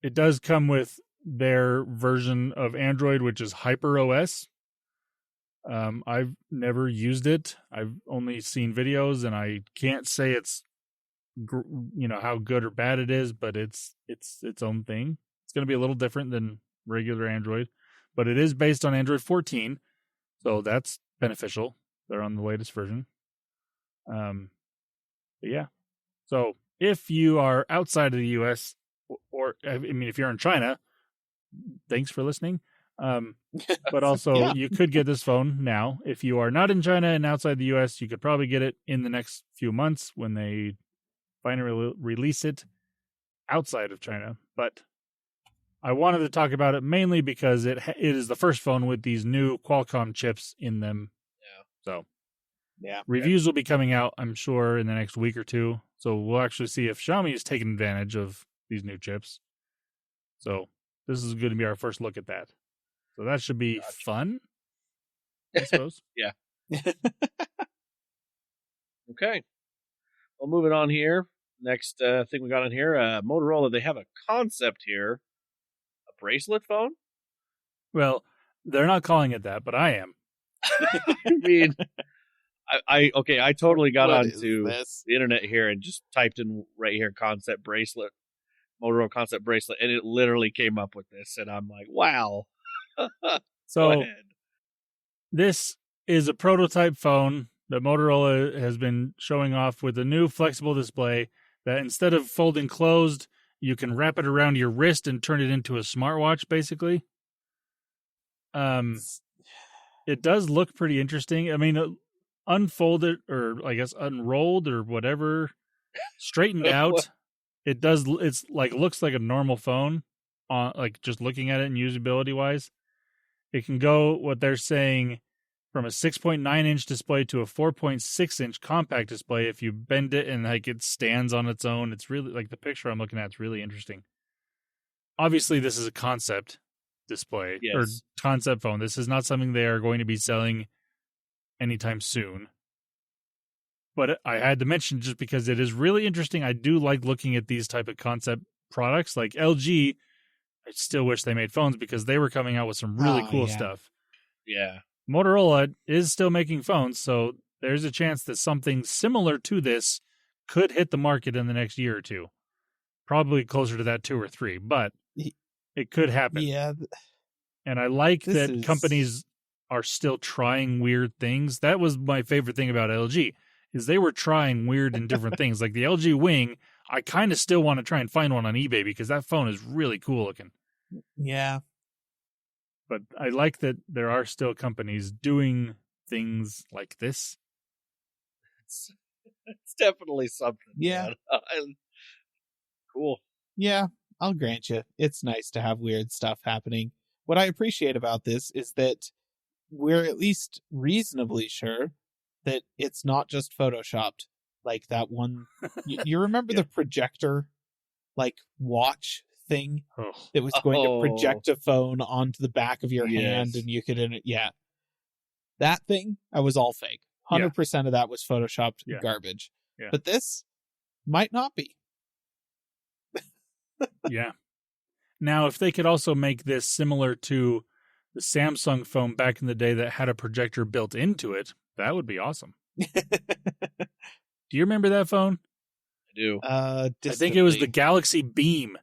it does come with their version of Android, which is HyperOS. I've never used it. I've only seen videos, and I can't say it's, how good or bad it is, but it's its own thing. It's going to be a little different than regular Android, but it is based on Android 14, so that's beneficial. They're on the latest version. But yeah. So if you are outside of the US, or I mean, if you're in China, thanks for listening. But also you could get this phone now. If you are not in China and outside the US, you could probably get it in the next few months when they finally release it outside of China. But I wanted to talk about it mainly because it is the first phone with these new Qualcomm chips in them. Yeah. So yeah, reviews will be coming out, I'm sure, in the next week or two. So we'll actually see if Xiaomi is taking advantage of these new chips. So this is going to be our first look at that. So that should be fun, I suppose. Yeah. Okay. Well, moving on here. Next thing we got on here, Motorola, they have a concept here. A bracelet phone? Well, they're not calling it that, but I am. I mean, I totally got What onto the internet here and just typed in right here, concept bracelet, Motorola concept bracelet, and it literally came up with this, and I'm like, wow. So this is a prototype phone that Motorola has been showing off with a new flexible display that instead of folding closed, you can wrap it around your wrist and turn it into a smartwatch, basically. It does look pretty interesting. I mean, unfolded, or I guess unrolled or whatever, straightened out. It's like looks like a normal phone, like just looking at it and usability wise. It can go, what they're saying, from a 6.9 inch display to a 4.6 inch compact display. If you bend it and like it stands on its own, it's really like the picture I'm looking at. It's really interesting. Obviously, this is a concept display or concept phone. This is not something they are going to be selling anytime soon. But I had to mention just because it is really interesting. I do like looking at these type of concept products like LG. I still wish they made phones because they were coming out with some really cool stuff. Yeah. Motorola is still making phones, so there's a chance that something similar to this could hit the market in the next year or two. Probably closer to that 2 or 3, but it could happen. Yeah. And I like that companies are still trying weird things. That was my favorite thing about LG, is they were trying weird and different things. Like the LG Wing, I kind of still want to try and find one on eBay because that phone is really cool looking. Yeah. But I like that there are still companies doing things like this. It's definitely something. Yeah. Cool. Yeah, I'll grant you. It's nice to have weird stuff happening. What I appreciate about this is that we're at least reasonably sure that it's not just photoshopped. Like that one, you remember the projector, like watch thing that was going to project a phone onto the back of your hand and you could, that thing, I was all fake. 100% of that was photoshopped garbage. Yeah. But this might not be. Yeah. Now, if they could also make this similar to the Samsung phone back in the day that had a projector built into it, that would be awesome. Do you remember that phone? I do. I think it was the Galaxy Beam.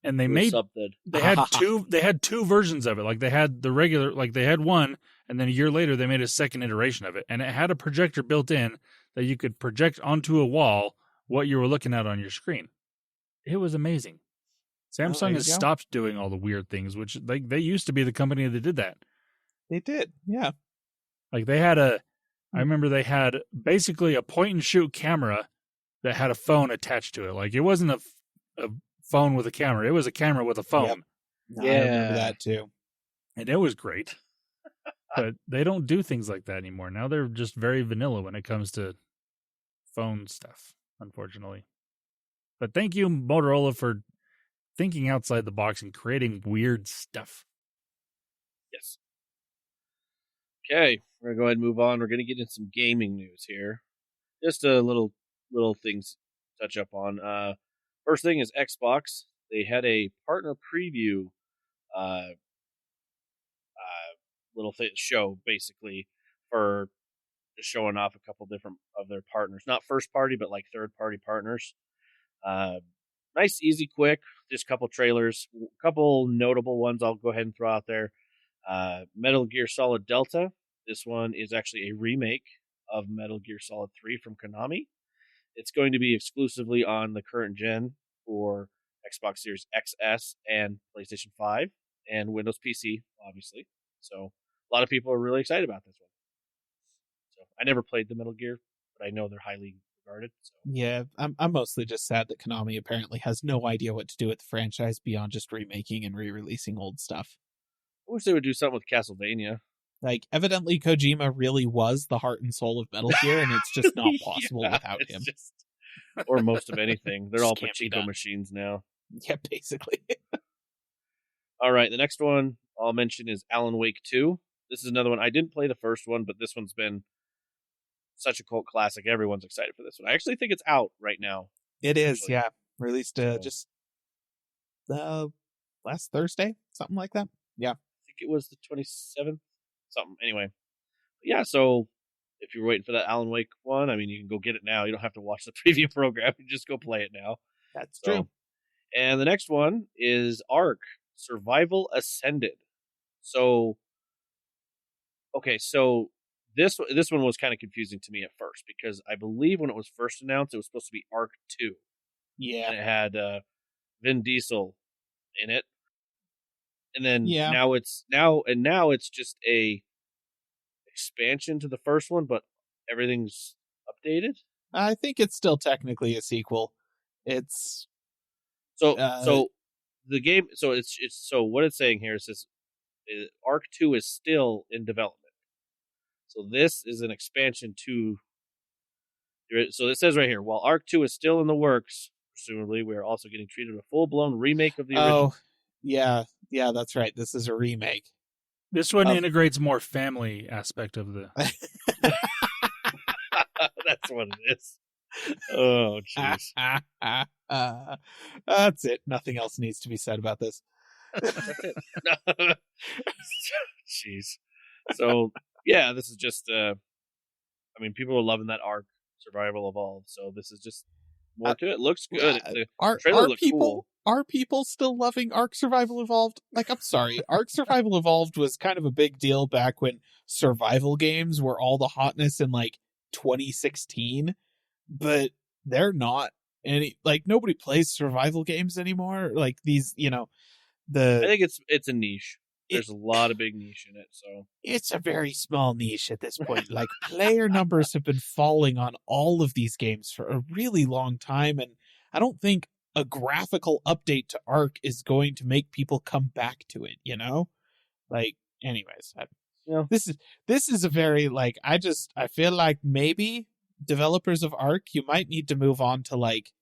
and they It was made something. they had two versions of it. Like they had the regular, like they had one, and then a year later they made a second iteration of it, and it had a projector built in that you could project onto a wall what you were looking at on your screen. It was amazing. Samsung has stopped doing all the weird things, which they used to be the company that did that. They did, yeah. Like they had I remember they had basically a point and shoot camera that had a phone attached to it. Like it wasn't a phone with a camera; it was a camera with a phone. Yep. No, I remember that too, and it was great. But they don't do things like that anymore. Now they're just very vanilla when it comes to phone stuff, unfortunately. But thank you, Motorola, for thinking outside the box and creating weird stuff. Yes. Okay, we're gonna go ahead and move on. We're gonna get into some gaming news here. Just a little things to touch up on. First thing is Xbox. They had a partner preview, show basically for just showing off a couple different of their partners, not first party, but like third party partners. Nice, easy, quick. Just a couple trailers, a couple notable ones. I'll go ahead and throw out there. Metal Gear Solid Delta. This one is actually a remake of Metal Gear Solid 3 from Konami. It's going to be exclusively on the current gen for Xbox Series XS and PlayStation 5 and Windows PC, obviously. So a lot of people are really excited about this one. So I never played the Metal Gear, but I know they're highly regarded. So. Yeah, I'm mostly just sad that Konami apparently has no idea what to do with the franchise beyond just remaking and re-releasing old stuff. I wish they would do something with Castlevania. Like, evidently Kojima really was the heart and soul of Metal Gear, and it's just not possible without him. Or most of anything. They're all Just can't be pachinko done. machines now. Yeah, basically. All right, the next one I'll mention is Alan Wake 2. This is another one. I didn't play the first one, but this one's been such a cult classic. Everyone's excited for this one. I actually think it's out right now. It is, actually. yeah. Released just last Thursday, something like that. Yeah. I think it was the 27th, something. Anyway, yeah, so if you're waiting for that Alan Wake one, I mean, you can go get it now. You don't have to watch the preview program. You just go play it now. That's true. And the next one is Ark Survival Ascended. So, okay, so this one was kind of confusing to me at first because I believe when it was first announced, it was supposed to be Ark 2. Yeah. And it had Vin Diesel in it. And then Yeah. now it's just a expansion to the first one, but everything's updated. I think it's still technically a sequel. It's So the game. So it's so what it's saying here is Ark 2 is still in development. So this is an expansion to. So it says right here, while Ark 2 is still in the works, presumably we are also getting treated with a full blown remake of the original. Oh, yeah, that's right. This is a remake. This one integrates more family aspect of the. That's what it is. Oh, jeez. That's it. Nothing else needs to be said about this. Jeez. So, yeah, this is just, I mean, people are loving that Ark Survival Evolved, so this is just more to it. Looks good. The trailer looks cool. Are people still loving Ark Survival Evolved? Like, I'm sorry. Ark Survival Evolved was kind of a big deal back when survival games were all the hotness in, like, 2016. But they're not any, like, nobody plays survival games anymore. Like, these, I think it's a niche. There's a lot of big niche in it, so. It's a very small niche at this point. Like, player numbers have been falling on all of these games for a really long time, and I don't think a graphical update to Ark is going to make people come back to it, Like, anyways, this is a very, like, I feel like maybe developers of Ark, you might need to move on to, like,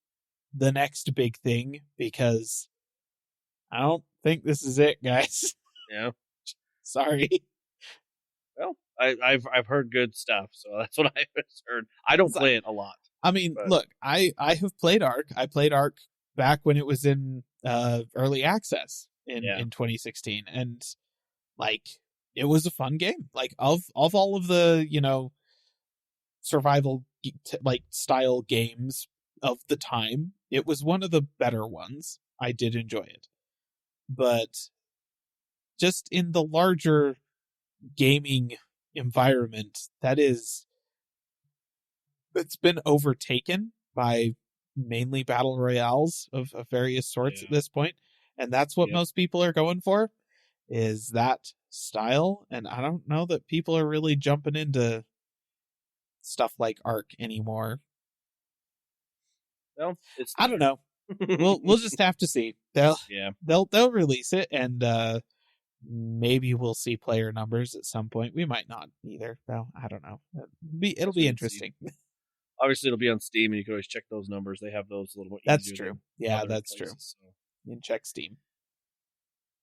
the next big thing, because I don't think this is it, guys. Yeah. Sorry. Well, I've heard good stuff, so that's what I've heard. I don't play it a lot. I mean, look, I have played Ark. I played Ark back when it was in early access in 2016, and like, it was a fun game. Like, of all of the survival like style games of the time, it was one of the better ones. I did enjoy it. but just in the larger gaming environment, it's been overtaken by mainly battle royales of various sorts at this point, and that's what most people are going for, is that style. And I don't know that people are really jumping into stuff like Arc anymore. Well, I don't know. We'll just have to see. They'll release it, and maybe we'll see player numbers at some point. We might not either, though. I don't know. It'll be interesting. Obviously, it'll be on Steam, and you can always check those numbers. They have those a little bit That's easier. true. Yeah, that's true. So. You can check Steam.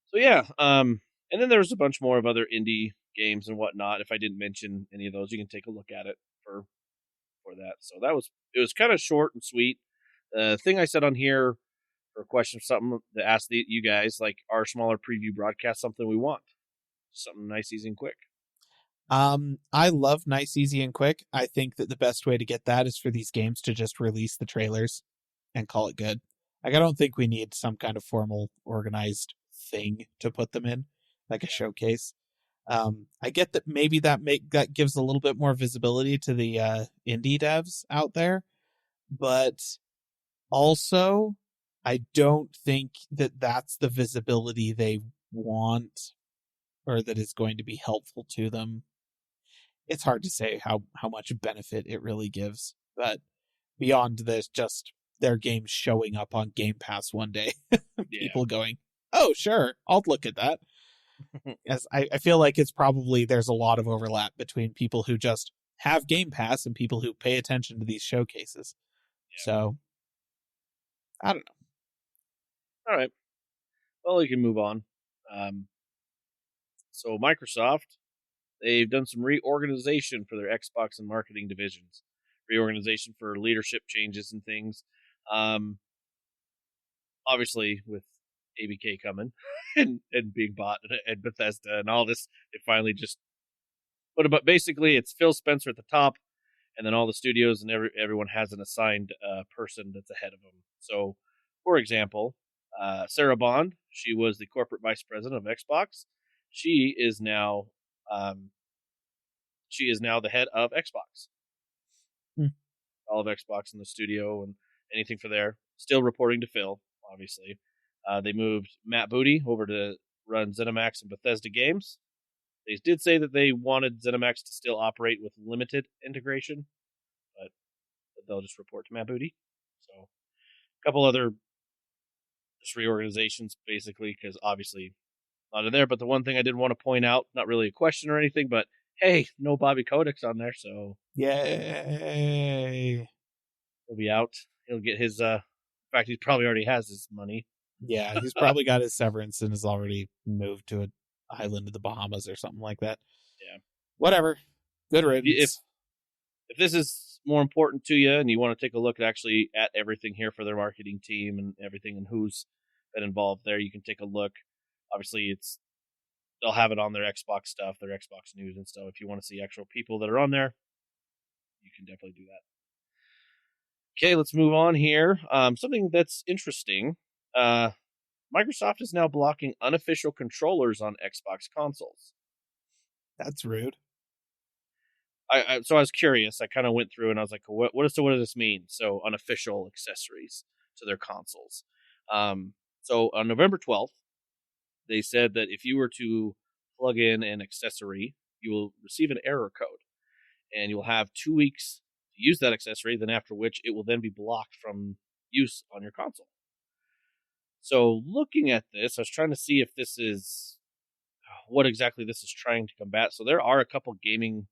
So yeah, and then there's a bunch more of other indie games and whatnot. If I didn't mention any of those, you can take a look at it for that. So it was kind of short and sweet. The thing I said on here for a question, something to ask you guys, like, our smaller preview broadcast something we want? Something nice, easy, and quick. I love nice, easy, and quick. I think that the best way to get that is for these games to just release the trailers and call it good. Like, I don't think we need some kind of formal, organized thing to put them in, like a showcase. I get that maybe that gives a little bit more visibility to the indie devs out there, but also I don't think that that's the visibility they want, or that is going to be helpful to them. It's hard to say how much benefit it really gives, but beyond this, just their games showing up on Game Pass one day, people going, "Oh, sure, I'll look at that." As I feel like there's a lot of overlap between people who just have Game Pass and people who pay attention to these showcases. Yeah. So, I don't know. All right. Well, we can move on. So Microsoft, they've done some reorganization for their Xbox and marketing divisions. Reorganization for leadership changes and things. Obviously, with ABK coming and being bought and Bethesda and all this, they finally just put it. But basically, it's Phil Spencer at the top, and then all the studios and everyone has an assigned person that's ahead of them. So, for example, Sarah Bond, she was the corporate vice president of Xbox. She is now the head of Xbox. All of Xbox in the studio and anything for there. Still reporting to Phil, obviously. They moved Matt Booty over to run ZeniMax and Bethesda games. They did say that they wanted ZeniMax to still operate with limited integration, but they'll just report to Matt Booty. So, a couple other just reorganizations, basically, because obviously not in there. But the one thing I did want to point out, not really a question or anything, but hey, no Bobby Kodak's on there, so yay! He'll be out. He'll get his. In fact, he probably already has his money. Yeah, he's probably got his severance and has already moved to an island of the Bahamas or something like that. Yeah. Whatever. Good riddance. If this is more important to you and you want to take a look at everything here for their marketing team and everything and who's been involved there, you can take a look. Obviously, they'll have it on their Xbox stuff, their Xbox news and stuff. If you want to see actual people that are on there, you can definitely do that. Okay, let's move on here. Something that's interesting. Microsoft is now blocking unofficial controllers on Xbox consoles. That's rude. So I was curious. I kind of went through and I was like, what does this mean? So unofficial accessories to their consoles. So on November 12th, they said that if you were to plug in an accessory, you will receive an error code, and you'll have 2 weeks to use that accessory. Then after which it will then be blocked from use on your console. So looking at this, I was trying to see if this is what exactly this is trying to combat. So there are a couple gaming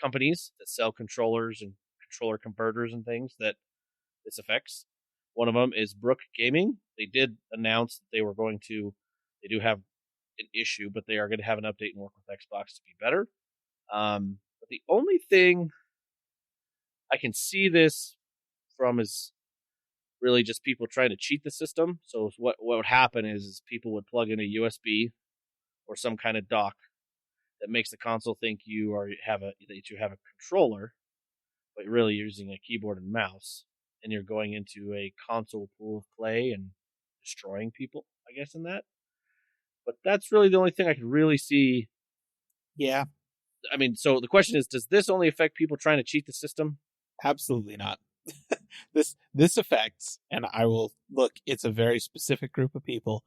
companies that sell controllers and controller converters and things that this affects. One of them is Brook Gaming. They did announce that they do have an issue, but they are going to have an update and work with Xbox to be better. But the only thing I can see this from is really just people trying to cheat the system. So what would happen is people would plug in a USB or some kind of dock that makes the console think that you have a controller, but you're really using a keyboard and mouse, and you're going into a console pool of play and destroying people, I guess, in that. But that's really the only thing I could really see. Yeah, I mean, so the question is, does this only affect people trying to cheat the system? absolutely not. This affects, and I will look, it's a very specific group of people,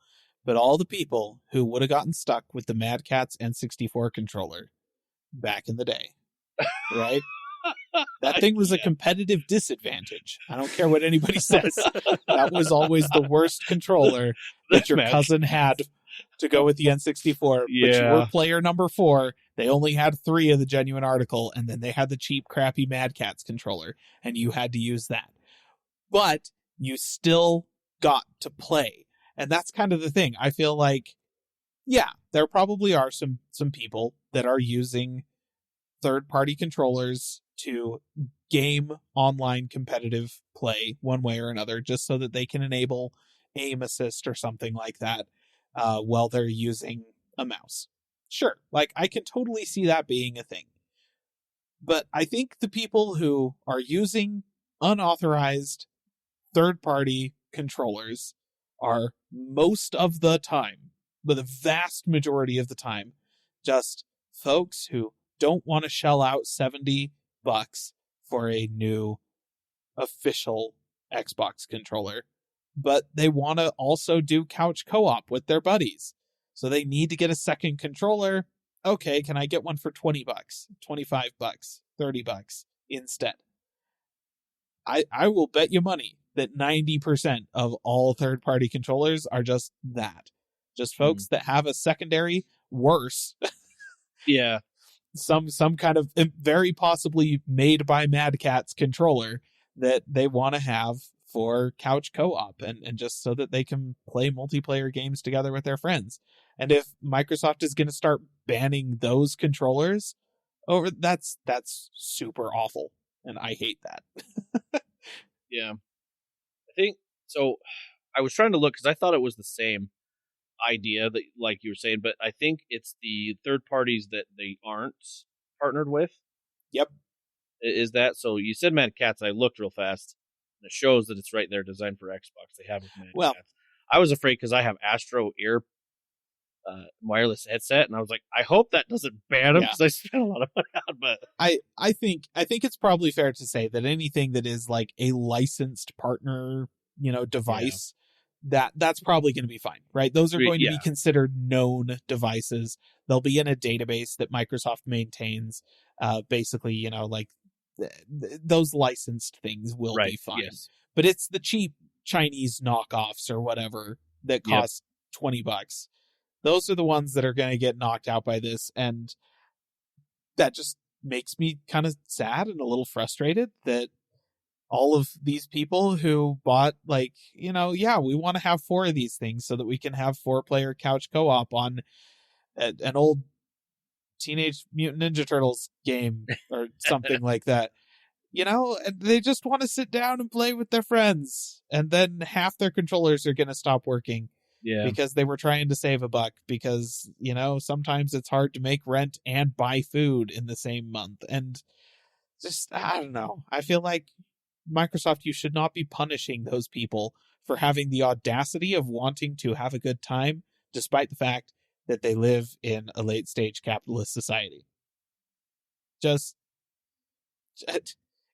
but all the people who would have gotten stuck with the Mad Catz N64 controller back in the day, right? That thing was a competitive disadvantage. I don't care what anybody says. That was always the worst controller that your cousin had to go with the N64. But you were player number 4. They only had 3 of the genuine article, and then they had the cheap, crappy Mad Catz controller, and you had to use that. But you still got to play. And that's kind of the thing. I feel like, yeah, there probably are some people that are using third-party controllers to game online competitive play one way or another, just so that they can enable aim assist or something like that while they're using a mouse. Sure, like I can totally see that being a thing. But I think the people who are using unauthorized third-party controllers are most of the time, but the vast majority of the time, just folks who don't want to shell out $70 for a new official Xbox controller, but they want to also do couch co-op with their buddies. So they need to get a second controller. Okay, can I get one for $20, $25, $30 instead? I will bet you money that 90% of all third-party controllers are just that. Just folks that have a secondary, worse. Yeah. Some kind of very possibly made by Mad Catz controller that they want to have for couch co-op and just so that they can play multiplayer games together with their friends. And if Microsoft is going to start banning those controllers, that's super awful. And I hate that. Yeah. I think, so I was trying to look because I thought it was the same idea that, like you were saying, but I think it's the third parties that they aren't partnered with. Yep. Is that, so you said Mad Catz, I looked real fast, and it shows that it's right there, designed for Xbox. They have with Mad Catz. I was afraid because I have Astro Ear wireless headset, and I was like, I hope that doesn't ban them because I spent a lot of money on. But I think it's probably fair to say that anything that is like a licensed partner, device, that's probably going to be fine, right? Those are going to be considered known devices. They'll be in a database that Microsoft maintains. Basically, like those licensed things will be fine. Yes. But it's the cheap Chinese knockoffs or whatever that cost $20. Those are the ones that are going to get knocked out by this. And that just makes me kind of sad and a little frustrated that all of these people who bought, like, we want to have 4 of these things so that we can have 4-player couch co-op on an old Teenage Mutant Ninja Turtles game or something like that. And they just want to sit down and play with their friends. And then half their controllers are going to stop working. Yeah. Because they were trying to save $1 because, sometimes it's hard to make rent and buy food in the same month. And just, I don't know. I feel like Microsoft, you should not be punishing those people for having the audacity of wanting to have a good time, despite the fact that they live in a late stage capitalist society.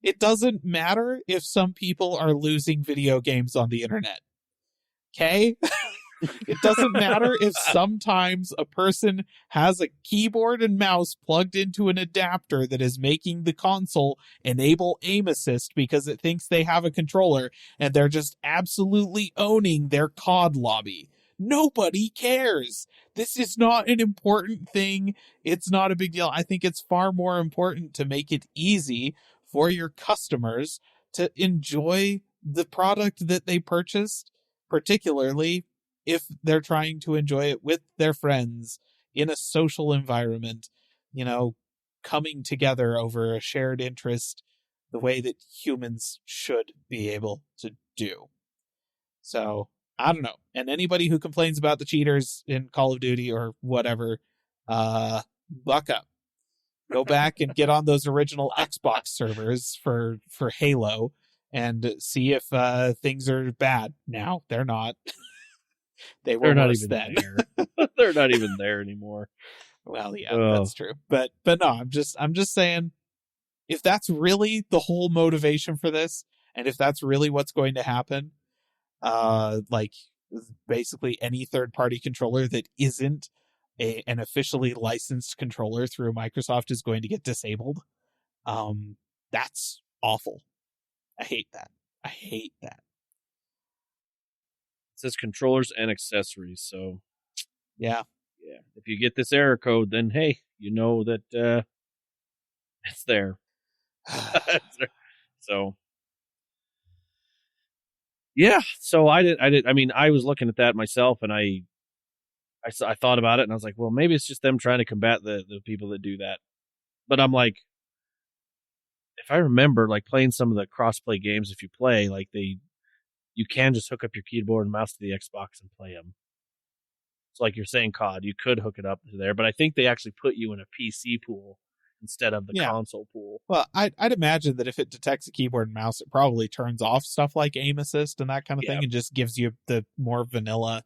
It doesn't matter if some people are losing video games on the internet. Okay? It doesn't matter if sometimes a person has a keyboard and mouse plugged into an adapter that is making the console enable aim assist because it thinks they have a controller and they're just absolutely owning their COD lobby. Nobody cares. This is not an important thing. It's not a big deal. I think it's far more important to make it easy for your customers to enjoy the product that they purchased, particularly if they're trying to enjoy it with their friends in a social environment, coming together over a shared interest, the way that humans should be able to do. So, I don't know. And anybody who complains about the cheaters in Call of Duty or whatever, buck up. Go back and get on those original Xbox servers for Halo and see if things are bad. Now, they're not. They were They're not worse even then. there. They're not even there anymore. Well, yeah, Oh. that's true. But no, I'm just saying, if that's really the whole motivation for this, and if that's really what's going to happen, like basically any third-party controller that isn't an officially licensed controller through Microsoft is going to get disabled. That's awful. I hate that. It says controllers and accessories. So Yeah. if you get this error code, then hey, you know that it's there. So yeah. So I mean, I was looking at that myself, and I thought about it, and I was like, well, maybe it's just them trying to combat the people that do that. But I'm like, if I remember, like playing some of the crossplay games, if you play, like you can just hook up your keyboard and mouse to the Xbox and play them. So like you're saying, COD, you could hook it up to there, but I think they actually put you in a PC pool instead of the console pool. Well, I'd imagine that if it detects a keyboard and mouse, it probably turns off stuff like aim assist and that kind of thing, and just gives you the more vanilla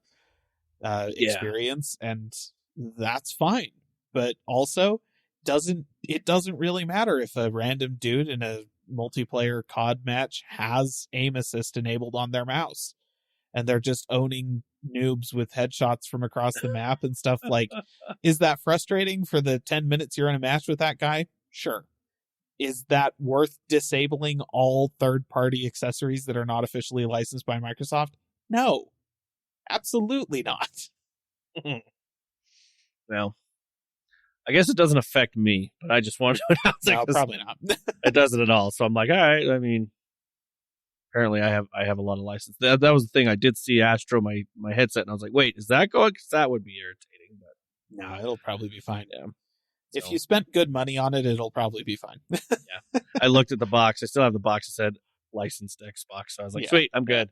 experience, and that's fine. But also, it doesn't really matter if a random dude in a multiplayer COD match has aim assist enabled on their mouse, and they're just owning noobs with headshots from across the map and stuff. Like, is that frustrating for the 10 minutes you're in a match with that guy? Sure. Is that worth disabling all third-party accessories that are not officially licensed by Microsoft? No. Absolutely not. Well, I guess it doesn't affect me, but I just wanted to announce it. No, probably not. It doesn't at all. So I'm like, all right. I mean, apparently I have a lot of license. That was the thing. I did see Astro my headset, and I was like, wait, is that going? Because that would be irritating. But no, it'll probably be fine. Yeah. If So, you spent good money on it, it'll probably be fine. yeah. I looked at the box. I still have the box that said licensed Xbox. So I was like, sweet, I'm good.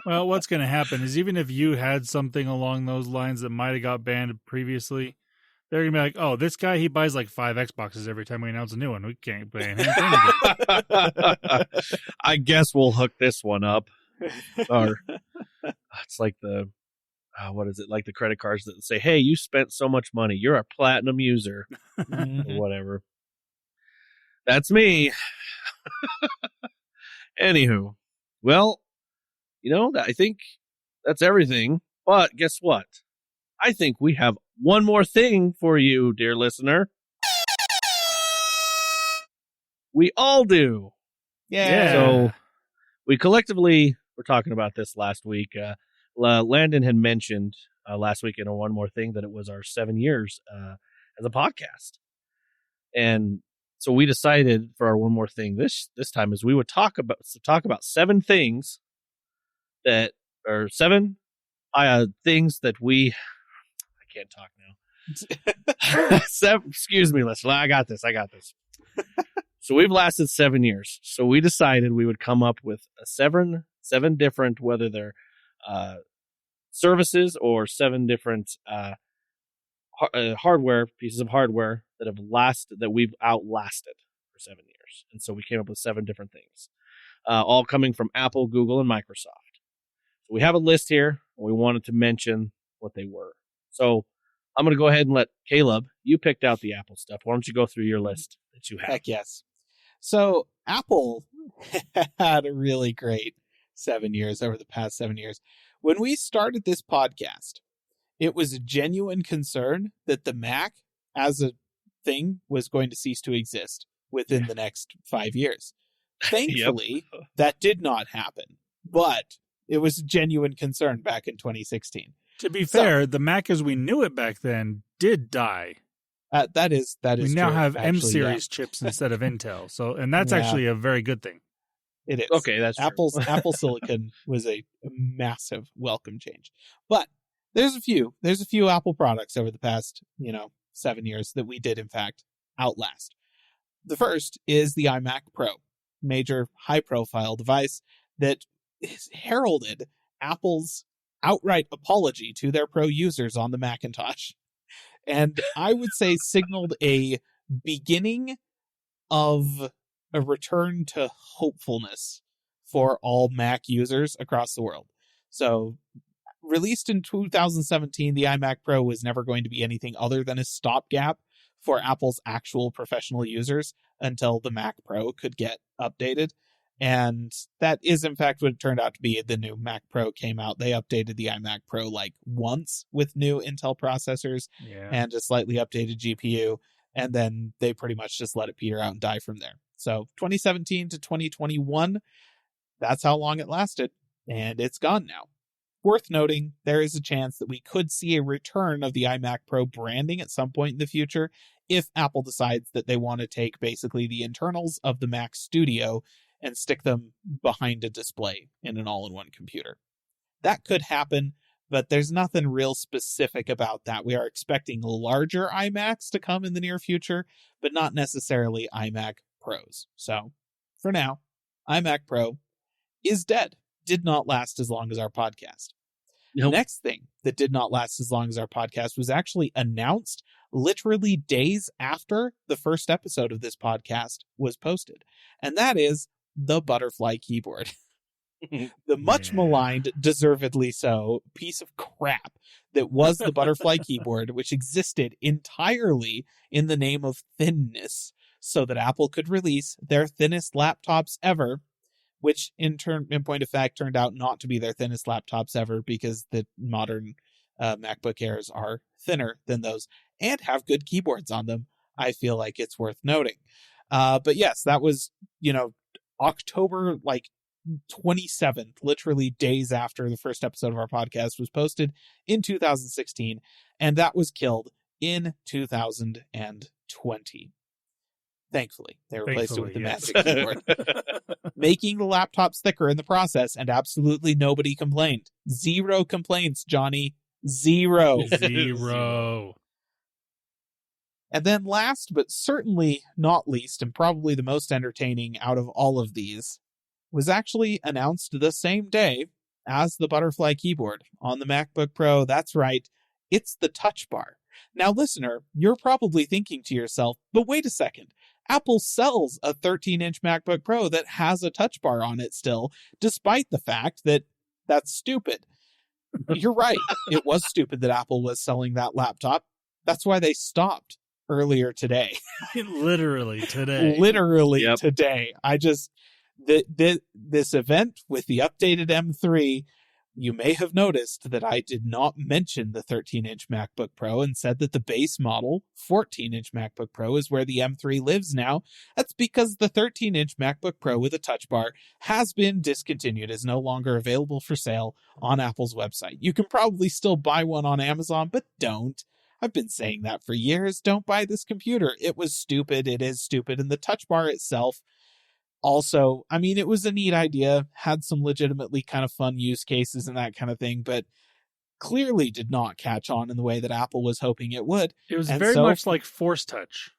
Well, what's going to happen is even if you had something along those lines that might have got banned previously, they're going to be like, oh, this guy, he buys like 5 Xboxes every time we announce a new one. We can't ban him. I guess we'll hook this one up. Or it's like the, what is it? Like the credit cards that say, hey, you spent so much money. You're a platinum user. Or whatever. That's me. Anywho, well, I think that's everything. But guess what? I think we have one more thing for you, dear listener. We all do. Yeah. So we collectively were talking about this last week. Landon had mentioned last week in a one more thing that it was our 7 years as a podcast. And so we decided for our one more thing this time is we would talk about 7 things that are 7 things that we I can't talk now. 7, excuse me, listener. I got this. So we've lasted 7 years. So we decided we would come up with seven different, whether they're services or 7 different pieces of hardware that we've outlasted for 7 years. And so we came up with 7 different things, all coming from Apple, Google, and Microsoft. So we have a list here, and we wanted to mention what they were. So I'm going to go ahead and let Caleb, you picked out the Apple stuff. Why don't you go through your list that you have? Heck yes. So Apple had a really great 7 years over the past 7 years. When we started this podcast, it was a genuine concern that the Mac as a thing was going to cease to exist within the next 5 years. Thankfully, that did not happen, but it was a genuine concern back in 2016. To be fair, the Mac as we knew it back then did die. That is we now true, have actually, M-series chips instead of Intel. So, and that's actually a very good thing. It is. Okay, that's true. Apple Silicon was a massive welcome change. But there's a few Apple products over the past, 7 years that we did in fact outlast. The first is the iMac Pro, major high profile device that has heralded Apple's outright apology to their pro users on the Macintosh. And I would say signaled a beginning of a return to hopefulness for all Mac users across the world. So released in 2017, the iMac Pro was never going to be anything other than a stopgap for Apple's actual professional users until the Mac Pro could get updated. And that is, in fact, what it turned out to be. The new Mac Pro came out. They updated the iMac Pro like once with new Intel processors and a slightly updated GPU. And then they pretty much just let it peter out and die from there. So 2017 to 2021, that's how long it lasted. And it's gone now. Worth noting, there is a chance that we could see a return of the iMac Pro branding at some point in the future if Apple decides that they want to take basically the internals of the Mac Studio and stick them behind a display in an all-in-one computer. That could happen, but there's nothing real specific about that. We are expecting larger iMacs to come in the near future, but not necessarily iMac Pros. So, for now, iMac Pro is dead. Did not last as long as our podcast. Nope. The next thing that did not last as long as our podcast was actually announced literally days after the first episode of this podcast was posted. And that is the butterfly keyboard. The much maligned, deservedly so, piece of crap that was the butterfly keyboard, which existed entirely in the name of thinness, so that Apple could release their thinnest laptops ever, which in point of fact turned out not to be their thinnest laptops ever, because the modern MacBook Airs are thinner than those and have good keyboards on them. I feel like it's worth noting. But yes, that was, October 27th, literally days after the first episode of our podcast was posted in 2016, and that was killed in 2020. Thankfully, they replaced it with the Magic Keyboard, making the laptops thicker in the process, and absolutely nobody complained. 0 complaints, Johnny. 0. 0. And then last, but certainly not least, and probably the most entertaining out of all of these, was actually announced the same day as the butterfly keyboard on the MacBook Pro. That's right, it's the Touch Bar. Now, listener, you're probably thinking to yourself, but wait a second. Apple sells a 13-inch MacBook Pro that has a Touch Bar on it still, despite the fact that that's stupid. You're right. It was stupid that Apple was selling that laptop. That's why they stopped earlier today. Literally today. Today. This event with the updated M3, you may have noticed that I did not mention the 13-inch MacBook Pro and said that the base model 14-inch MacBook Pro is where the M3 lives now. That's because the 13-inch MacBook Pro with a Touch Bar has been discontinued, is no longer available for sale on Apple's website. You can probably still buy one on Amazon, but don't. I've been saying that for years. Don't buy this computer. It was stupid. It is stupid. And the Touch Bar itself, also, I mean, it was a neat idea, had some legitimately kind of fun use cases and that kind of thing, but clearly did not catch on in the way that Apple was hoping it would. It was very much like Force Touch.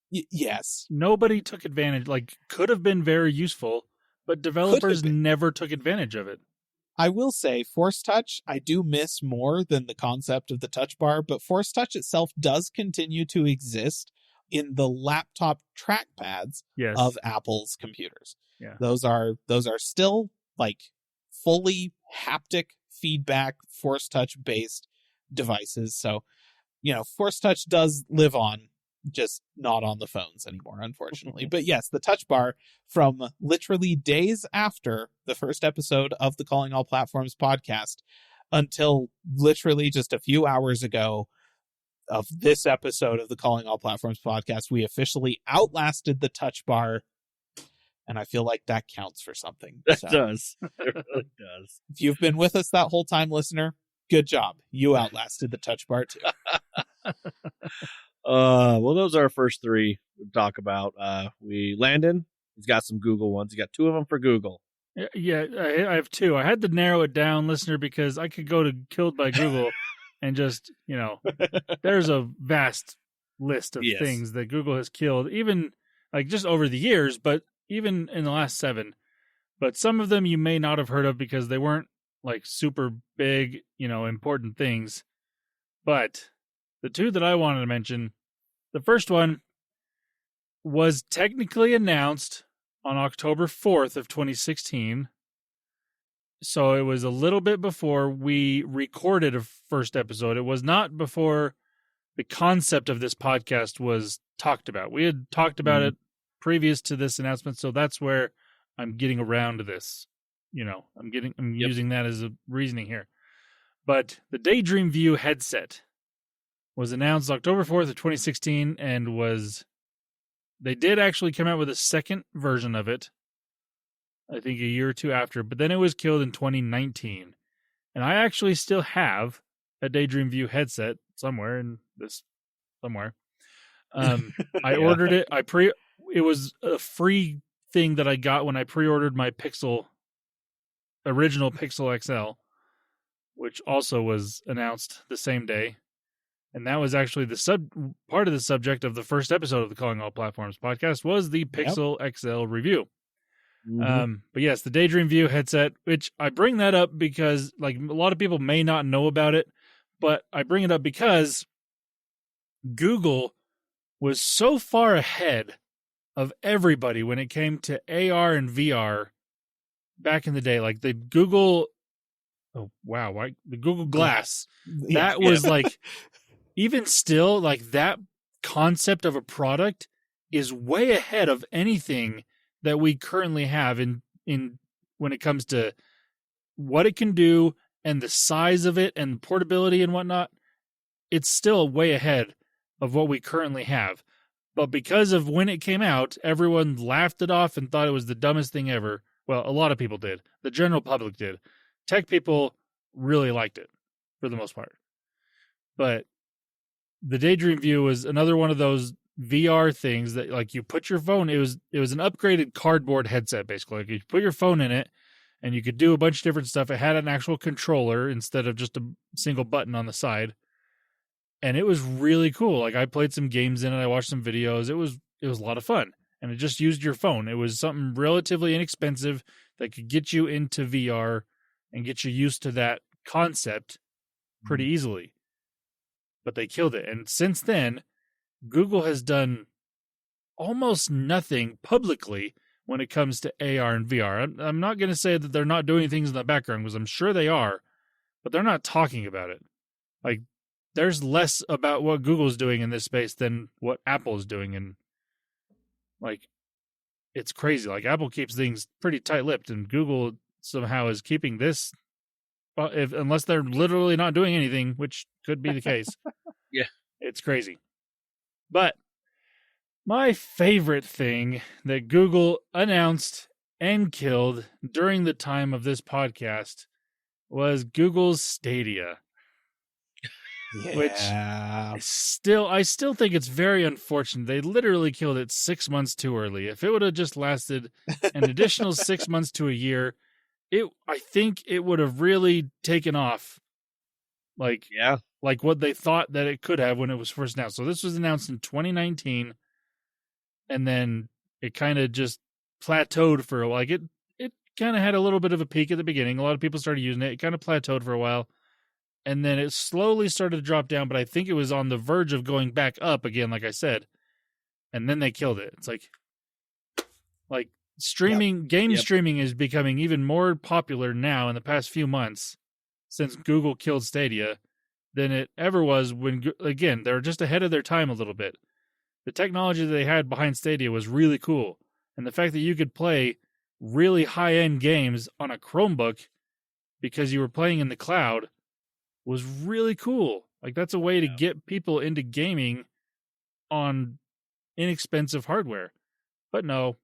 Yes. Nobody took advantage, could have been very useful, but developers never took advantage of it. I will say Force Touch, I do miss more than the concept of the Touch Bar, but Force Touch itself does continue to exist in the laptop trackpads of Apple's computers. Yeah. Those are still fully haptic feedback Force Touch based devices. So, Force Touch does live on, just not on the phones anymore, unfortunately. But yes, the Touch Bar, from literally days after the first episode of the Calling All Platforms podcast until literally just a few hours ago of this episode of the Calling All Platforms podcast, we officially outlasted the Touch Bar, and I feel like that counts for something. That does. It really does. If you've been with us that whole time, listener, good job. You outlasted the Touch Bar too. Well, those are our first 3 to talk about. Landon, he's got some Google ones. He got 2 of them for Google. Yeah, I have 2. I had to narrow it down, listener, because I could go to Killed by Google and just, there's a vast list of things that Google has killed, even just over the years, but even in the last 7. But some of them you may not have heard of because they weren't super big, important things. But the 2 that I wanted to mention, the first one was technically announced on October 4th of 2016, So it was a little bit before we recorded a first episode. It was not before the concept of this podcast was talked about. We had talked about it previous to this announcement, so that's where I'm getting around to this. I'm using that as a reasoning here. But the Daydream View headset was announced October 4th of 2016 and they did actually come out with a second version of it, I think a year or two after, but then it was killed in 2019. And I actually still have a Daydream View headset somewhere. I ordered it. It was a free thing that I got when I pre-ordered my original Pixel XL, which also was announced the same day. And that was actually part of the subject of the first episode of the Calling All Platforms podcast was the Pixel XL review. But yes, the Daydream View headset, which I bring that up because like a lot of people may not know about it, but I bring it up because Google was so far ahead of everybody when it came to AR and VR back in the day. Like the Google Glass, that was like, even still, like that concept of a product is way ahead of anything that we currently have in when it comes to what it can do and the size of it and portability and whatnot. It's still way ahead of what we currently have. But because of when it came out, everyone laughed it off and thought it was the dumbest thing ever. Well, a lot of people did. The general public did. Tech people really liked it for the most part. But the Daydream View was another one of those VR things that like you put your phone, it was an upgraded cardboard headset basically. Like you put your phone in it and you could do a bunch of different stuff. It had an actual controller instead of just a single button on the side. And it was really cool. Like I played some games in it, I watched some videos. It was a lot of fun. And it just used your phone. It was something relatively inexpensive that could get you into VR and get you used to that concept pretty easily. But they killed it. And since then, Google has done almost nothing publicly when it comes to AR and VR. I'm not going to say that they're not doing things in the background because I'm sure they are, but they're not talking about it. Like, there's less about what Google's doing in this space than what Apple's doing. And, like, it's crazy. Like, Apple keeps things pretty tight-lipped, and Google somehow is keeping this, unless they're literally not doing anything, which could be the case. Yeah. It's crazy. But my favorite thing that Google announced and killed during the time of this podcast was Google's Stadia. Yeah. Which I still think it's very unfortunate. They literally killed it 6 months too early. If it would have just lasted an additional 6 months to a year, I think it would have really taken off. Like what they thought that it could have when it was first announced. So this was announced in 2019, and then it kind of just plateaued for a while. Like it kind of had a little bit of a peak at the beginning. A lot of people started using it. It kind of plateaued for a while. And then it slowly started to drop down, but I think it was on the verge of going back up again, like I said. And then they killed it. It's like streaming, game streaming is becoming even more popular now in the past few months since Google killed Stadia than it ever was when, again, they're just ahead of their time a little bit. The technology that they had behind Stadia was really cool. And the fact that you could play really high-end games on a Chromebook because you were playing in the cloud was really cool. Like, that's a way to get people into gaming on inexpensive hardware. But no,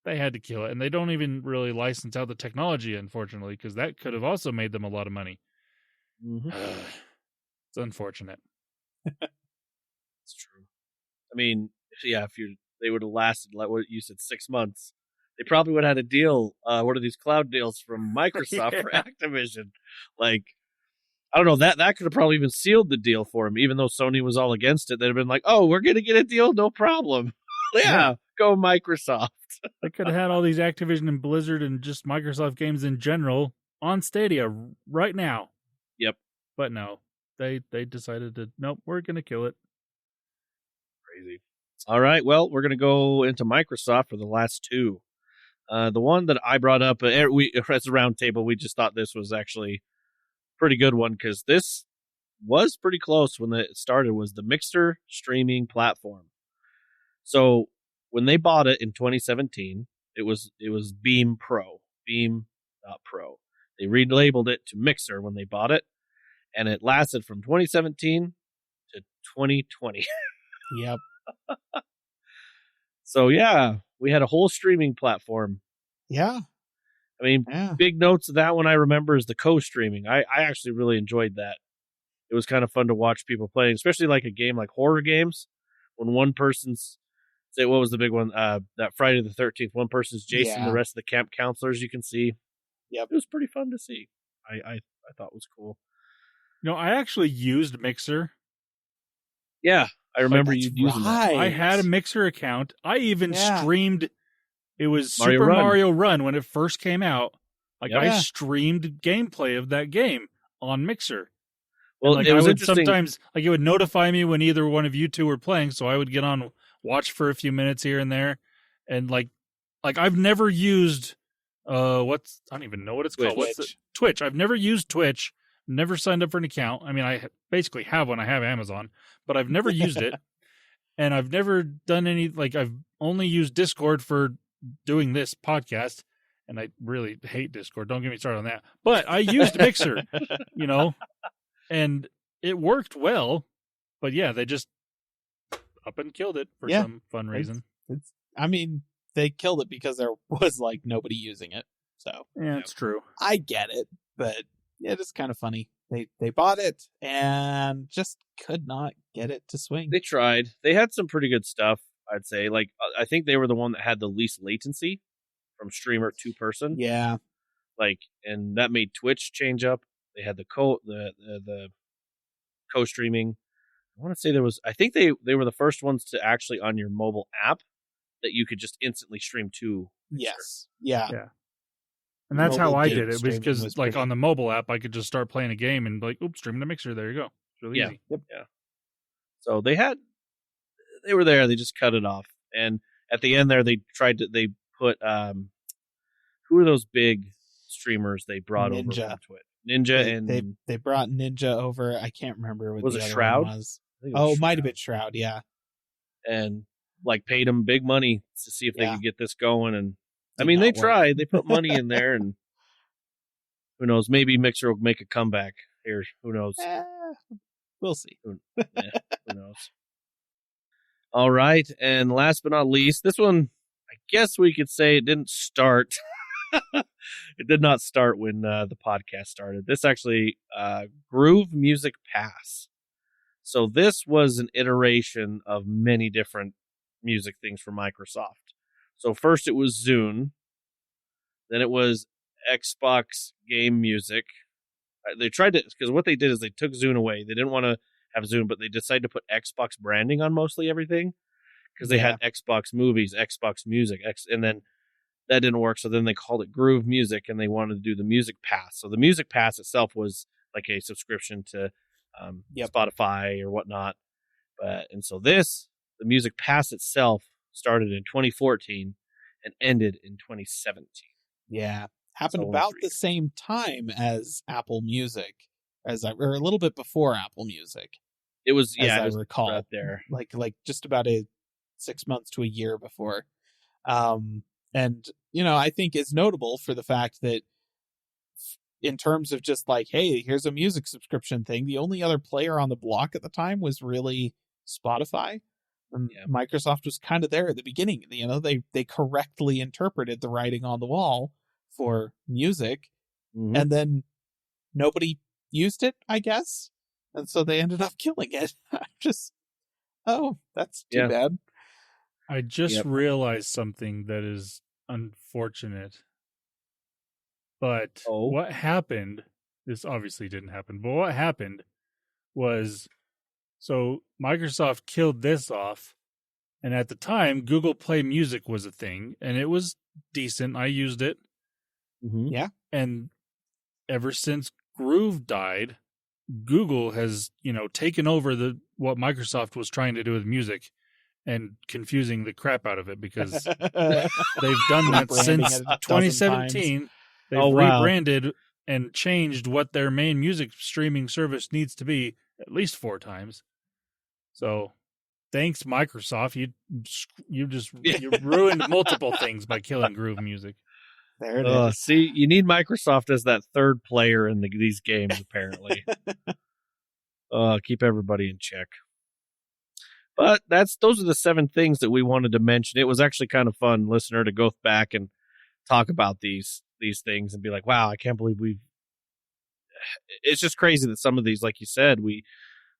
they had to kill it. And they don't even really license out the technology, unfortunately, because that could have also made them a lot of money. Mm-hmm. It's unfortunate. It's true. I mean, if they would have lasted, like what you said, 6 months, they probably would have had a deal. What are these cloud deals from Microsoft for Activision? Like, I don't know, that could have probably even sealed the deal for him, even though Sony was all against it. They'd have been like, oh, we're going to get a deal, no problem. Yeah, go Microsoft. They could have had all these Activision and Blizzard and just Microsoft games in general on Stadia right now. Yep. But no, they decided to, nope, we're going to kill it. Crazy. All right, well, we're going to go into Microsoft for the last two. The one that I brought up, as a round table, we just thought this was actually a pretty good one because this was pretty close when it started, was the Mixer streaming platform. So when they bought it in 2017, it was Beam Pro, Beam.Pro. They relabeled it to Mixer when they bought it, and it lasted from 2017 to 2020. Yep. So yeah, we had a whole streaming platform. Yeah. I mean, big notes of that one I remember is the co-streaming. I actually really enjoyed that. It was kind of fun to watch people playing, especially like a game like horror games, when one person's, say, what was the big one? That Friday the 13th, one person's Jason, the rest of the camp counselors you can see. Yep. It was pretty fun to see. I thought it was cool. I actually used Mixer. Yeah, I remember you using that. I had a Mixer account. I even streamed. It was Mario Super Run. Mario Run when it first came out. Like Yep. I streamed gameplay of that game on Mixer. Well, like it was I would interesting. sometimes it would notify me when either one of you two were playing, so I would get on, watch for a few minutes here and there, and like I've never used I don't even know what it's called. Twitch. I've never used Twitch. Never signed up for an account. I mean, I basically have one. I have Amazon, but I've never used it, and I've never done any. I've only used Discord for doing this podcast, and I really hate Discord. Don't get me started on that. But I used Mixer, and it worked well. But yeah, they just up and killed it for some fun reason. I mean, they killed it because there was nobody using it. So yeah, it's true. I get it, but yeah, it's kind of funny. They bought it and just could not get it to swing. They tried. They had some pretty good stuff, I'd say. I think they were the one that had the least latency from streamer to person. Yeah. And that made Twitch change up. They had the co-streaming. I want to say I think they were the first ones to actually on your mobile app that you could just instantly stream to. Yes. Yeah. And that's Mobile how I game did it, streaming because was pretty- on the mobile app, I could just start playing a game and stream to Mixer. There you go. It's really easy. Yep. Yeah. So they were there. They just cut it off. And at the end there, they put, who are those big streamers they brought over from Twitch? Ninja they brought Ninja over. I can't remember what was the it other Shroud? one was. I think it was Might have been Shroud. Yeah. And paid them big money to see if they could get this going. And I Did mean, not they work. tried. They put money in there, and who knows? Maybe Mixer will make a comeback here. Who knows? We'll see. Who knows? All right, and last but not least, this one, I guess we could say it didn't start. It did not start when the podcast started. This actually, Groove Music Pass. So this was an iteration of many different music things for Microsoft. So first it was Zune, then it was Xbox Game Music. They tried to, because what they did is they took Zune away. They didn't want to have Zune, but they decided to put Xbox branding on mostly everything because they had Xbox Movies, Xbox Music, and then that didn't work. So then they called it Groove Music, and they wanted to do the Music Pass. So the Music Pass itself was like a subscription to Spotify or whatnot. And so the Music Pass itself started in 2014 and ended in 2017. Yeah. Happened about the same time as Apple Music, or a little bit before Apple Music. It was, I recall, right there. Like just about 6 months to a year before. And, I think is notable for the fact that in terms of just hey, here's a music subscription thing, the only other player on the block at the time was really Spotify. And Microsoft was kind of there at the beginning. They correctly interpreted the writing on the wall for music, and then nobody used it, I guess. And so they ended up killing it. That's too bad. I just realized something that is unfortunate. But what happened, this obviously didn't happen, but what happened was, so Microsoft killed this off, and at the time, Google Play Music was a thing, and it was decent. I used it. Yeah. And ever since Groove died, Google has, taken over what Microsoft was trying to do with music, and confusing the crap out of it because they've done that since 2017. They've rebranded and changed what their main music streaming service needs to be at least 4 times. So thanks, Microsoft. You ruined multiple things by killing Groove Music. There it is. See, you need Microsoft as that third player in these games, apparently. Keep everybody in check. But those are the 7 things that we wanted to mention. It was actually kind of fun, listener, to go back and talk about these things and be like, wow, I can't believe it's just crazy that some of these, like you said, we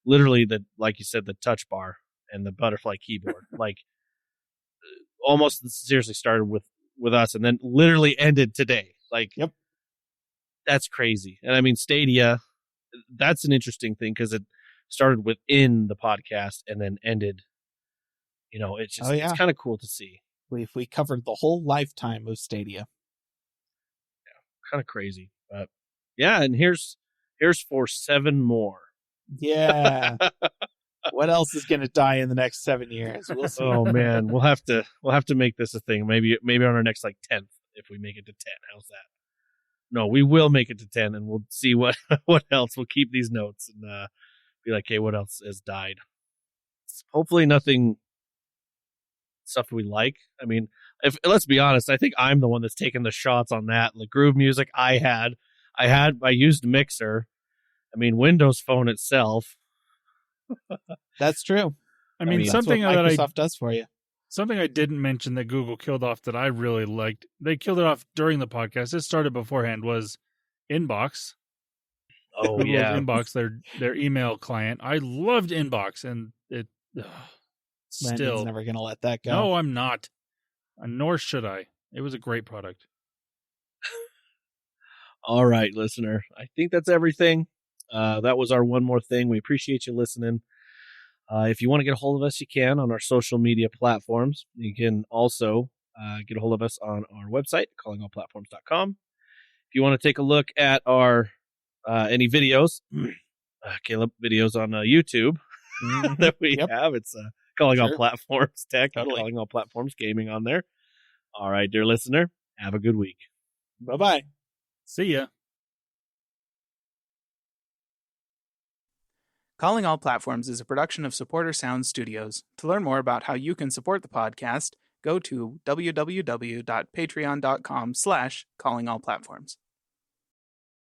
literally, like you said, the touch bar and the butterfly keyboard, like almost seriously started with us and then literally ended today. Like, yep, that's crazy. And I mean, Stadia, that's an interesting thing because it started within the podcast and then ended. It's just it's kind of cool to see. We covered the whole lifetime of Stadia. Yeah, kind of crazy, but yeah. And here's for 7 more. Yeah. What else is going to die in the next 7 years? We'll see. Oh man, we'll have to make this a thing. Maybe on our next 10th, if we make it to 10. How's that? No, we will make it to 10, and we'll see what else. We'll keep these notes and be like, hey, what else has died? Hopefully, nothing stuff we like. I mean, let's be honest, I think I'm the one that's taking the shots on that. Like Groove Music, I used Mixer. I mean, Windows Phone itself. That's true. I mean something that Microsoft does for you. Something I didn't mention that Google killed off that I really liked. They killed it off during the podcast. It started beforehand. Was Inbox. Oh Google's yeah, Inbox, their email client. I loved Inbox, and it Landon's never going to let that go. No, I'm not. Nor should I. It was a great product. All right, listener. I think that's everything. That was our one more thing. We appreciate you listening. If you want to get a hold of us, you can on our social media platforms. You can also get a hold of us on our website, callingallplatforms.com. If you want to take a look at our any videos, Caleb, videos on YouTube that we have, it's Calling All Platforms Tech, Calling All Platforms Gaming on there. All right, dear listener, have a good week. Bye-bye. See ya. Calling All Platforms is a production of Supporter Sound Studios. To learn more about how you can support the podcast, go to www.patreon.com/callingallplatforms.